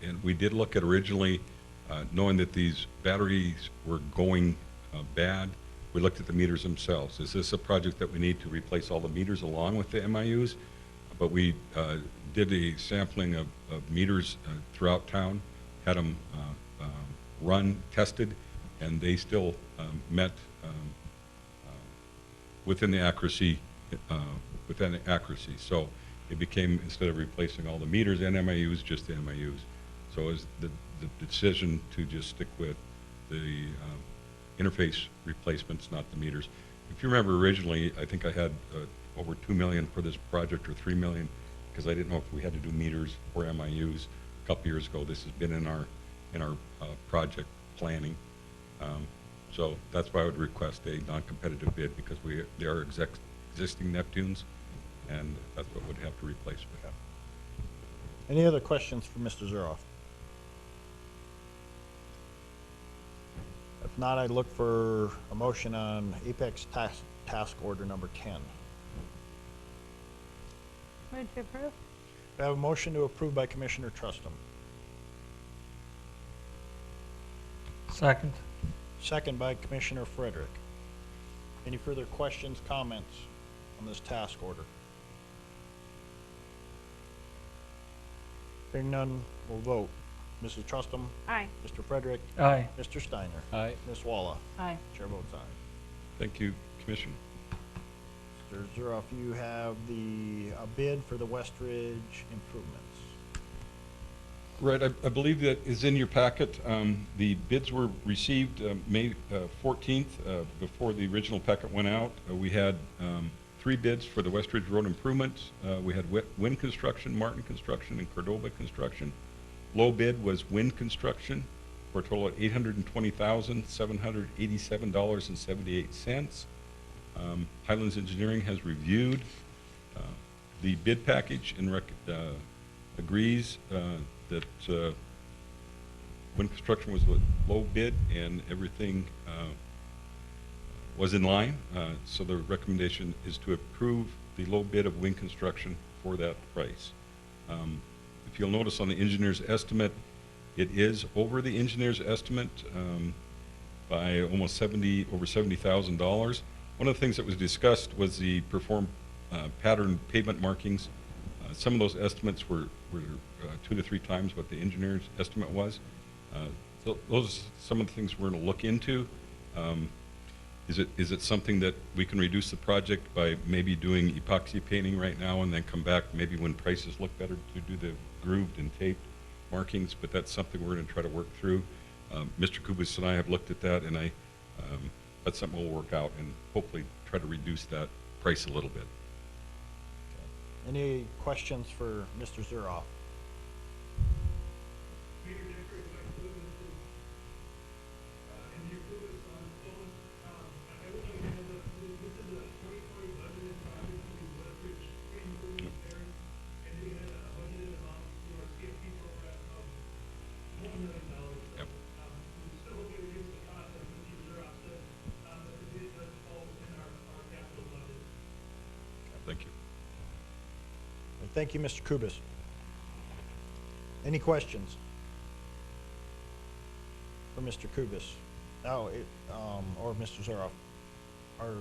And we did look at originally, knowing that these batteries were going bad, we looked at the meters themselves. Is this a project that we need to replace all the meters along with the MIUs? But we did a sampling of meters throughout town, had them run, tested, and they still met within the accuracy. So it became, instead of replacing all the meters and MIUs, just the MIUs. So it was the decision to just stick with the interface replacements, not the meters. If you remember originally, I think I had over $2 million for this project, or $3 million, because I didn't know if we had to do meters or MIUs a couple years ago. This has been in our project planning. So that's why I would request a non-competitive bid, because they are existing Neptunes, and that's what would have to replace with. Any other questions for Mr. Zuroff? If not, I'd look for a motion on Apex task order number 10. Move to approve. We have a motion to approve by Commissioner Trustum. Second. Second by Commissioner Frederick. Any further questions, comments on this task order? Hearing none, we'll vote. Mrs. Trustum? Aye. Mr. Frederick? Aye. Mr. Steiner? Aye. Ms. Walla? Aye. Chair votes aye. Thank you, Commission. Mr. Zuroff, you have a bid for the West Ridge improvements. Right, I believe that is in your packet. The bids were received May 14th, before the original packet went out. We had 3 bids for the West Ridge Road improvements. We had Wind Construction, Martin Construction, and Cordova Construction. Low bid was Wind Construction for a total of $820,787.78. Highlands Engineering has reviewed the bid package and agrees that Wind Construction was the low bid and everything was in line. So the recommendation is to approve the low bid of Wind Construction for that price. If you'll notice on the engineer's estimate, it is over the engineer's estimate by almost over $70,000. One of the things that was discussed was the perform pattern pavement markings. Some of those estimates were 2 to 3 times what the engineer's estimate was. So those are some of the things we're going to look into. Is it something that we can reduce the project by maybe doing epoxy painting right now and then come back maybe when prices look better to do the grooved and taped markings? But that's something we're going to try to work through. Mr. Kubis and I have looked at that, and that's something we'll work out and hopefully try to reduce that price a little bit. Any questions for Mr. Zuroff? Mayor Decker, if I could, and your focus on phone, I would like to know that this is a 2020 budgeted project for the Westridge Street improvement repairs, and they had a budgeted amount for a CFP program of $1 million. Yep. We still hope to reduce the cost of the user offset, but the bid does fall within our capital budget. Thank you. Thank you, Mr. Kubis. Any questions for Mr. Kubis? Oh, or Mr. Zuroff? Or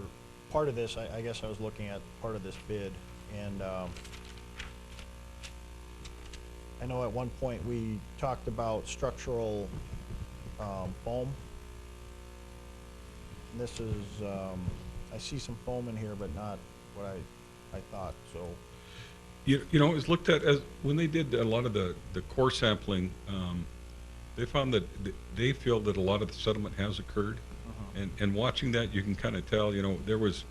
part of this, I guess I was looking at part of this bid, and I know at one point we talked about structural foam. And this is, I see some foam in here, but not what I thought, so. You know, it was looked at as, when they did a lot of the core sampling, they found that they feel that a lot of the settlement has occurred. And watching that, you can kind of tell, you know, there was,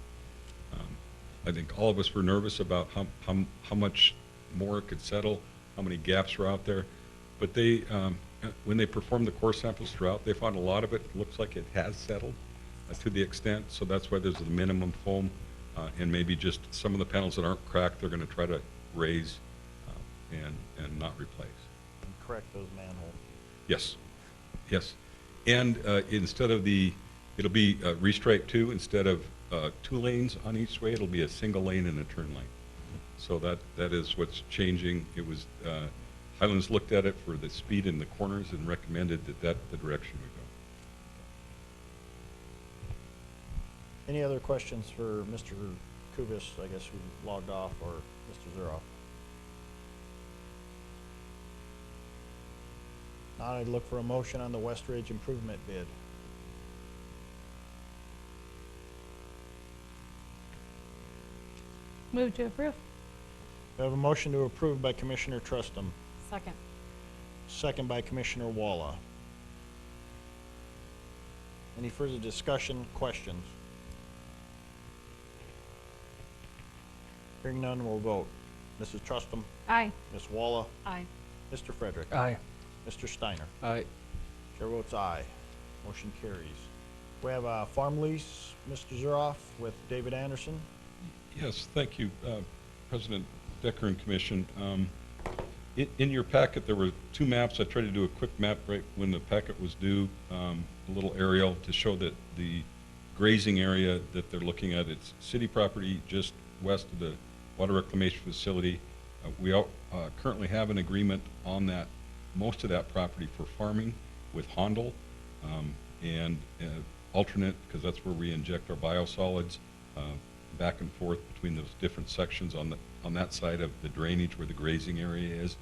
I think all of us were nervous about how much more it could settle, how many gaps were out there. But they, when they performed the core samples throughout, they found a lot of it looks like it has settled to the extent. So that's why there's the minimum foam, and maybe just some of the panels that aren't cracked, they're going to try to raise and not replace. And correct those manholes. Yes, yes. And instead of it'll be restriped too. Instead of 2 lanes on each way, it'll be a single lane and a turn lane. So that is what's changing. It was, Highlands looked at it for the speed in the corners and recommended that that's the direction we go. Any other questions for Mr. Kubis, I guess, who logged off, or Mr. Zuroff? Now I'd look for a motion on the West Ridge improvement bid. Move to approve. We have a motion to approve by Commissioner Trustum, Second. second by Commissioner Walla. Any further discussion, questions? Hearing none, we'll vote. Mrs. Trustum, Aye. Ms. Walla, Aye. Mr. Frederick, Aye. Mr. Steiner. Aye. Chair votes aye. Motion carries. We have a farm lease, Mr. Zuroff, with David Anderson. Yes, thank you, President Decker and Commission. In your packet, there were 2 maps. I tried to do a quick map right when the packet was due, a little aerial to show that the grazing area that they're looking at, it's city property just west of the water reclamation facility. We currently have an agreement on that, most of that property for farming with Hondel, and alternate, because that's where we inject our biosolids, back and forth between those different sections on that side of the drainage where the grazing area is.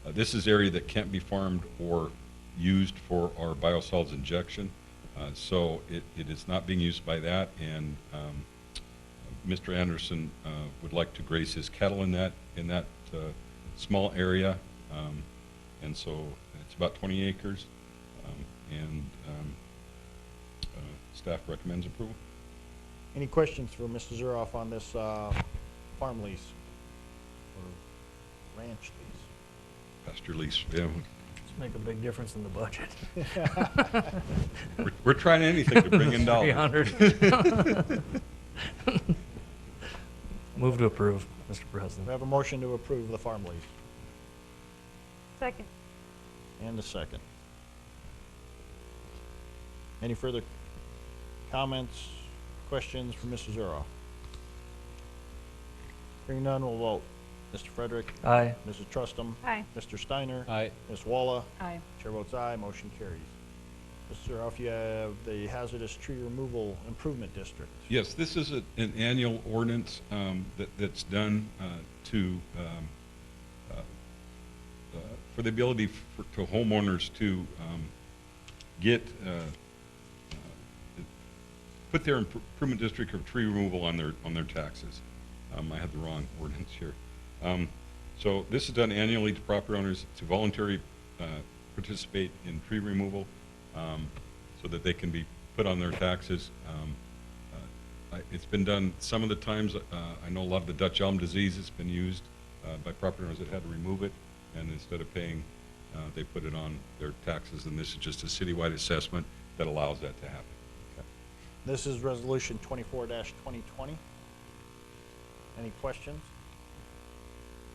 This is area that can't be farmed or used for our biosolids injection, so it is not being used by that, and Mr. Anderson would like to graze his cattle in that small area, and so it's about 20 acres, and staff recommends approval. Any questions for Mr. Zuroff on this farm lease or ranch lease? Pasture lease, yeah. Let's make a big difference in the budget. We're trying anything to bring in dollars. 300. Move to approve, Mr. We President. have a motion to approve the farm lease. Second. And a second. Any further comments, questions for Mr. Zuroff? Hearing none, we'll vote. Mr. Frederick, Aye. Mrs. Trustum, Aye. Mr. Steiner, Aye. Ms. Walla, Aye. chair votes aye, motion carries. Mr. Zuroff, you have the hazardous tree removal improvement district. Yes, this is an annual ordinance that's done for the ability to homeowners to get put their improvement district of tree removal on their taxes. I had the wrong ordinance here. So this is done annually to property owners to voluntarily participate in tree removal, so that they can be put on their taxes. It's been done some of the times. I know a lot of the Dutch elm disease has been used by property owners that had to remove it, and instead of paying They put it on their taxes, and this is just a citywide assessment that allows that to happen. This is Resolution 24-2020. Any questions?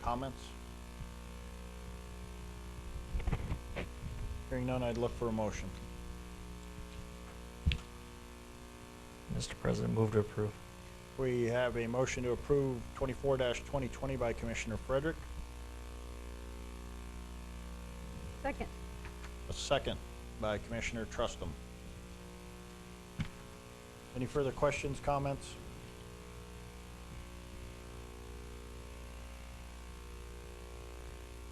Comments? Hearing none, I'd look for a motion. Mr. President, move to approve. We have a motion to approve 24-2020 by Commissioner Frederick. Second. A second by Commissioner Trustum. Any further questions, comments?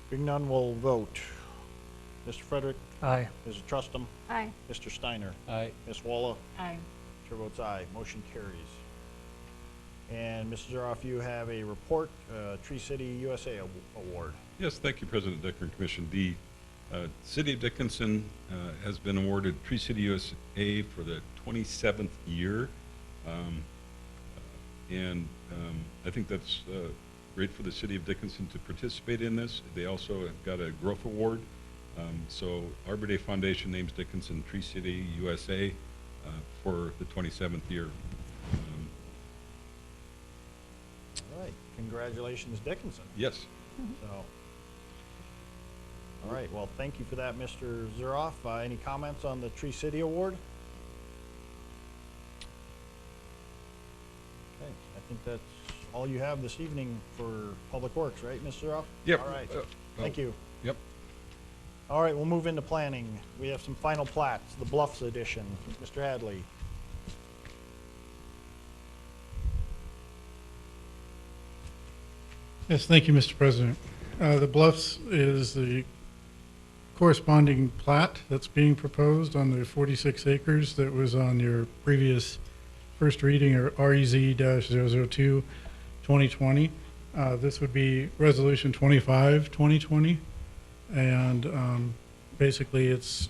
Being none, we'll vote. Mr. Frederick? Aye. Mrs. Trustum? Aye. Mr. Steiner? Aye. Ms. Walla? Aye. Chair votes aye. Motion carries. And Mrs. Zeroff, you have a report, Tree City USA Award. Yes, thank you, President Decker and Commission. The City of Dickinson has been awarded Tree City USA for the 27th year. I think that's great for the City of Dickinson to participate in this. They also have got a growth award. So Arbor Day Foundation names Dickinson Tree City USA for the 27th year. All right. Congratulations, Dickinson. Yes. So, all right. Well, thank you for that, Mr. Zeroff. Any comments on the Tree City Award? Okay. I think that's all you have this evening for Public Works, right, Mr. Zeroff? Yep. All right. Thank you. Yep. All right. We'll move into planning. We have some final plats, the Bluffs edition. Mr. Hadley. Yes, thank you, Mr. President. The Bluffs is the corresponding plat that's being proposed on the 46 acres that was on your previous first reading, or REZ-002 2020. This would be Resolution 25 2020. And basically it's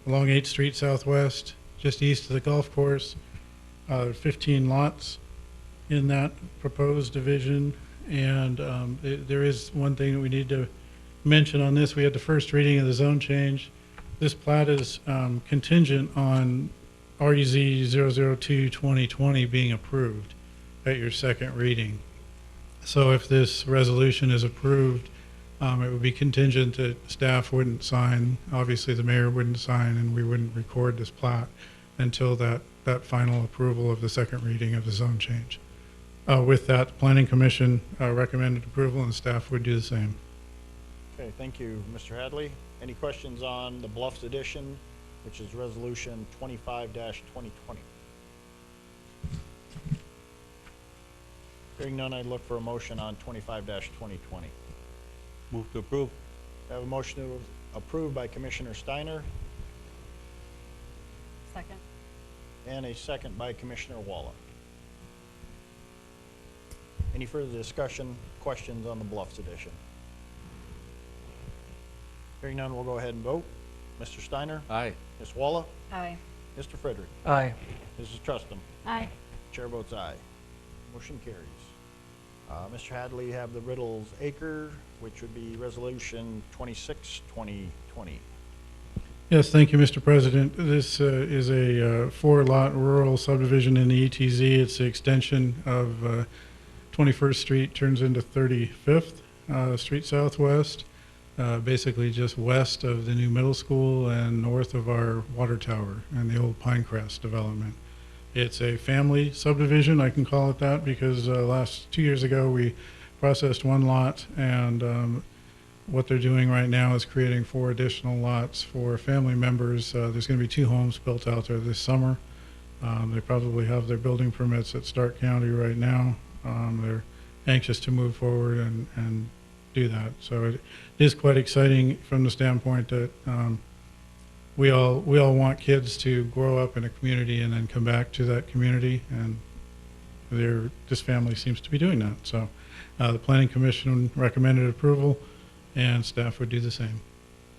along 8th Street Southwest, just east of the golf course. 15 lots in that proposed division. And there is one thing that we need to mention on this. We had the first reading of the zone change. This plat is contingent on REZ-002 2020 being approved at your second reading. So if this resolution is approved, it would be contingent that staff wouldn't sign, obviously the mayor wouldn't sign, and we wouldn't record this plat until that final approval of the second reading of the zone change. With that, the Planning Commission recommended approval, and staff would do the same. Okay, thank you, Mr. Hadley. Any questions on the Bluffs edition, which is Resolution 25-2020? Hearing none, I'd look for a motion on 25-2020. Move to approve. I have a motion to approve by Commissioner Steiner Second. and a second by Commissioner Wallace. Any further discussion, questions on the Bluffs edition? Hearing none, we'll go ahead and vote. Mr. Steiner? Aye. Ms. Walla? Aye. Mr. Frederick? Aye. Mrs. Trustum? Aye. Chair votes aye. Motion carries. Mr. Hadley, you have the Riddles Acre, which would be Resolution 26-2020. Yes, thank you, Mr. President. This is a 4-lot rural subdivision in the ETZ. It's the extension of 21st Street, turns into 35th Street Southwest, basically just west of the new middle school and north of our water tower and the old Pinecrest development. It's a family subdivision, I can call it that, because last 2 years ago we processed 1 lot, and what they're doing right now is creating 4 additional lots for family members. There's going to be 2 homes built out there this summer. They probably have their building permits at Stark County right now. They're anxious to move forward and do that. So it is quite exciting from the standpoint that we all want kids to grow up in a community and then come back to that community, and this family seems to be doing that. So the Planning Commission recommended approval, and staff would do the same.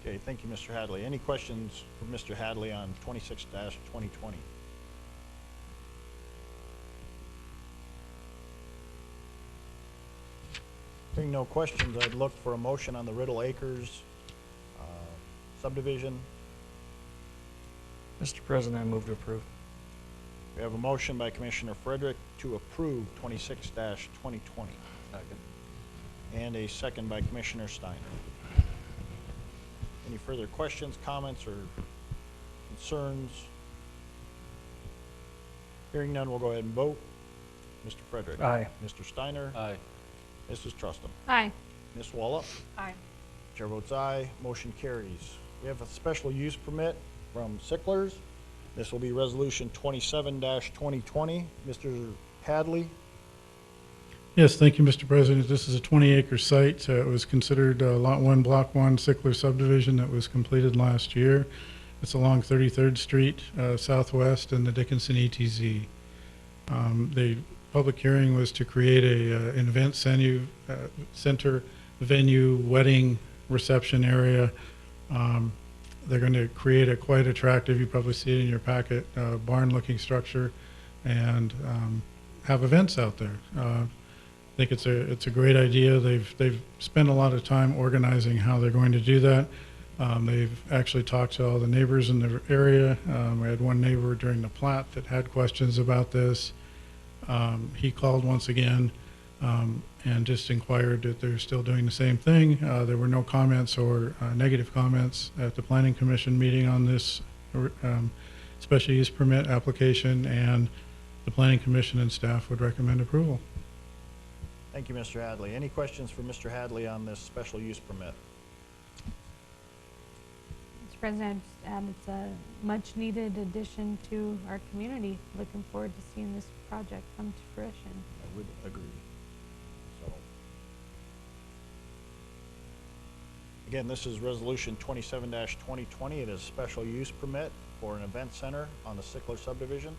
Okay, thank you, Mr. Hadley. Any questions for Mr. Hadley on 26-2020? Hearing no questions, I'd look for a motion on the Riddle Acres Subdivision. Mr. President, I move to approve. We have a motion by Commissioner Frederick to approve 26-2020. Second. And a second by Commissioner Steiner. Any further questions, comments, or concerns? Hearing none, we'll go ahead and vote. Mr. Frederick. Aye. Mr. Steiner. Aye. Mrs. Trustum. Aye. Ms. Walla. Aye. Chair votes aye, motion carries. We have a special use permit from Sicklers. This will be Resolution 27-2020. Mr. Hadley. Yes, thank you, Mr. President. This is a 20-acre site. It was considered Lot 1, Block 1, Sickler subdivision that was completed last year. It's along 33rd Street Southwest and the Dickinson ETZ. The public hearing was to create an event center, venue, wedding reception area. They're going to create a quite attractive, you probably see it in your packet, barn-looking structure, and have events out there. I think it's a great idea. They've spent a lot of time organizing how they're going to do that. They've actually talked to all the neighbors in the area. We had one neighbor during the plat that had questions about this. He called once again and just inquired that they're still doing the same thing. There were no comments or negative comments at the Planning Commission meeting on this special use permit application, and the Planning Commission and staff would recommend approval. Thank you, Mr. Hadley. Any questions for Mr. Hadley on this special use permit? Mr. President, I just add it's a much-needed addition to our community. Looking forward to seeing this project come to fruition. I would agree. So, again, this is Resolution 27-2020. It is a special use permit for an event center on the Sickler subdivision.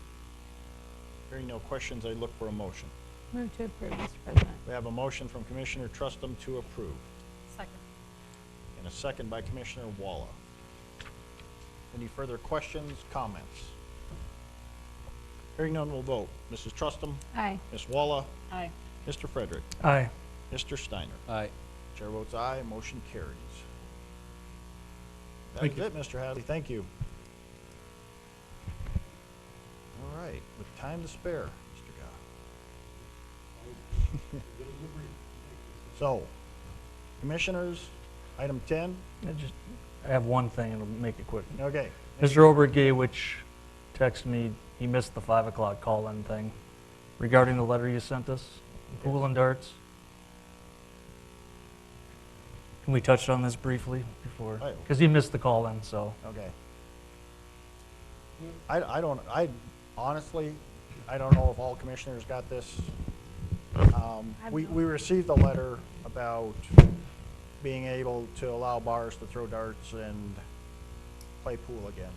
Hearing no questions, I look for a motion. Move to approve, Mr. President. We have a motion from Commissioner Trustum to approve, Second. and a second by Commissioner Walla. Any further questions, comments? Hearing none, we'll vote. Mrs. Trustum? Aye. Ms. Walla? Aye. Mr. Frederick? Aye. Mr. Steiner? Aye. Chair votes aye, motion carries. That Thank is you. it, Mr. Hadley. Thank you. All right, with time to spare, Mr. Goff. So, Commissioners, item 10. I have one thing, and I'll make it quick. Okay. Mr. Obergay texted me, he missed the 5 o'clock call-in thing regarding the letter you sent us, pool and darts. Can we touch on this briefly before? Aye. Because he missed the call-in, so. Okay. Honestly, I don't know if all commissioners got this. We received a letter about being able to allow bars to throw darts and play pool again.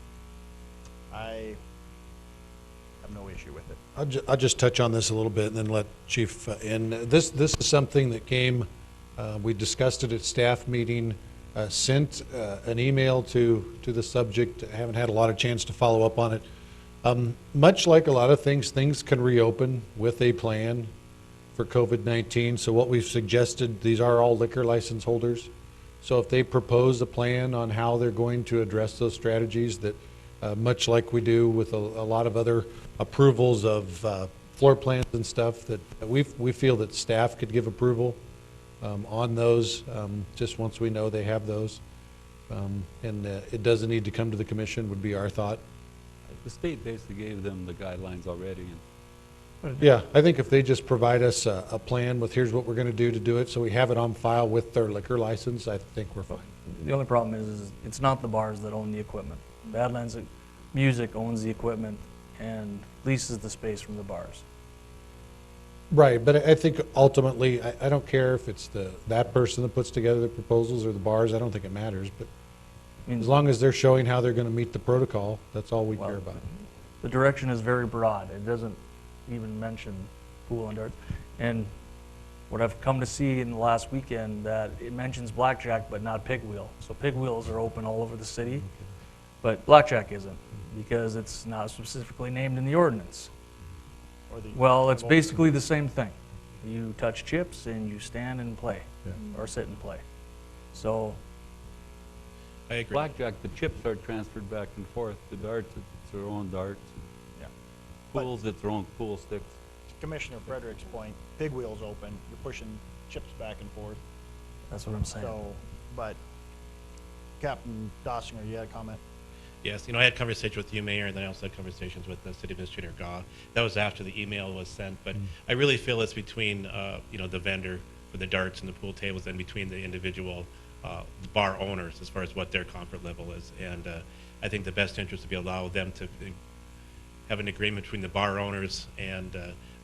I have no issue with it. I'll just touch on this a little bit and then let Chief in. This is something that came, we discussed it at staff meeting, sent an email to the subject. I haven't had a lot of chance to follow up on it. Much like a lot of things can reopen with a plan for COVID-19. So what we've suggested, these are all liquor license holders. So if they propose a plan on how they're going to address those strategies, that much like we do with a lot of other approvals of floor plans and stuff, that we feel that staff could give approval on those just once we know they have those. And it doesn't need to come to the commission, would be our thought. The state basically gave them the guidelines already, and Yeah, I think if they just provide us a plan with here's what we're going to do it, so we have it on file with their liquor license, I think we're fine. The only problem is it's not the bars that own the equipment. Badlands Music owns the equipment and leases the space from the bars. Right, but I think ultimately, I don't care if it's that person that puts together the proposals or the bars, I don't think it matters, but I mean, as long as they're showing how they're going to meet the protocol, that's all we well, care about. The direction is very broad. It doesn't even mention pool and darts. And what I've come to see in the last weekend, that it mentions blackjack but not pig wheel. So pig wheels are open all over the city, but blackjack isn't because it's not specifically named in the ordinance. Well, it's basically the same thing. You touch chips and you stand and play, or sit and play. So I agree. Blackjack, the chips are transferred back and forth. The darts, it's their own darts. Yeah. But- Pools, it's their own pool sticks. To Commissioner Frederic's point, big wheel's open, you're pushing chips back and forth. That's what I'm saying. So, but Captain Dossinger, you had a comment? Yes, I had conversations with you, Mayor, and then I also had conversations with the City Administrator Goff. That was after the email was sent, but I really feel it's between, the vendor for the darts and the pool tables and between the individual bar owners as far as what their comfort level is. And I think the best interest would be allow them to have an agreement between the bar owners and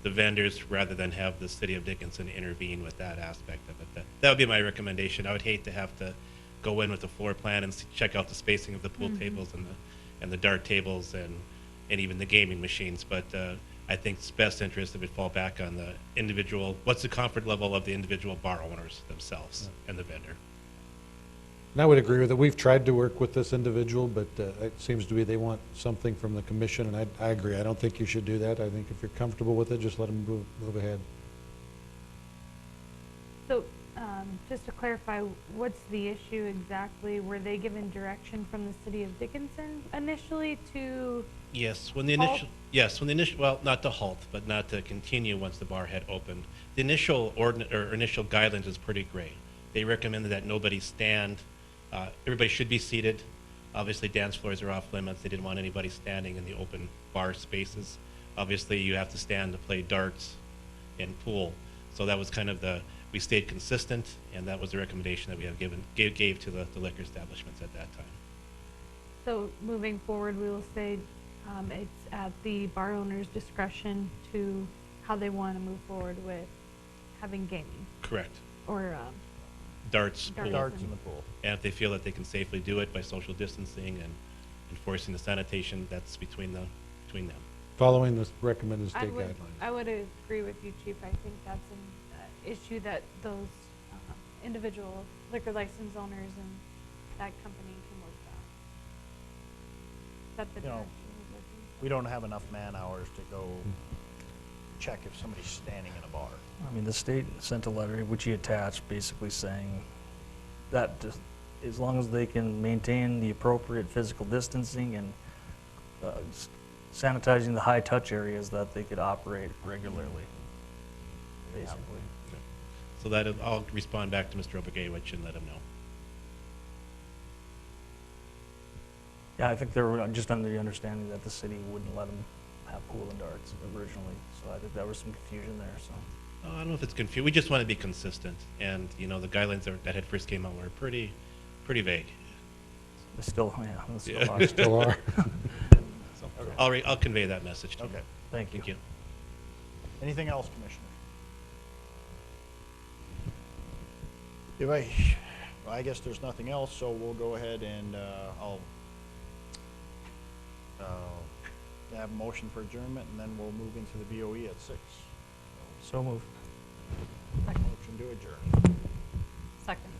the vendors rather than have the City of Dickinson intervene with that aspect of it. That would be my recommendation. I would hate to have to go in with the floor plan and check out the spacing of the pool tables and the dart tables and even the gaming machines. But I think it's best interest if it fall back on the individual, what's the comfort level of the individual bar owners themselves and the vendor. And I would agree with it. We've tried to work with this individual, but it seems to be they want something from the commission, and I agree. I don't think you should do that. I think if you're comfortable with it, just let them move ahead. So, just to clarify, what's the issue exactly? Were they given direction from the city of Dickinson initially to? Yes, when the Halt? initial, well, not to halt, but not to continue once the bar had opened. The initial initial guidelines is pretty gray. They recommended that nobody stand, everybody should be seated. Obviously, dance floors are off limits. They didn't want anybody standing in the open bar spaces. Obviously, you have to stand to play darts and pool. So that was kind of we stayed consistent, and that was the recommendation that we have gave to the liquor establishments at that time. So moving forward, we will say it's at the bar owner's discretion to how they want to move forward with having gaming Correct. or Darts, Darts. pool. Darts in the pool. And if they feel that they can safely do it by social distancing and enforcing the sanitation, that's between them. Following the recommended state guidelines. I would agree with you, Chief. I think that's an issue that those individual liquor license owners and that company can work out. Is that the You know, direction you're looking for? We don't have enough man hours to go check if somebody's standing in a bar. I mean, the state sent a letter, which he attached, basically saying that as long as they can maintain the appropriate physical distancing and sanitizing the high-touch areas, that they could operate regularly, basically. So I'll respond back to Mr. Obagewicz and let him know. Yeah, I think they were just under the understanding that the city wouldn't let them have pool and darts originally, so I think there was some confusion there, so. I don't know if it's confused. We just want to be consistent, and the guidelines that had first came out were pretty vague. They still, yeah, they still Yeah. are. Still are. So I'll convey that message to Okay. you. Thank you. Thank you. Anything else, Commissioner? I guess there's nothing else, so we'll go ahead and I'll have a motion for adjournment, and then we'll move into the BOE at 6. So move. Motion to adjourn. Second.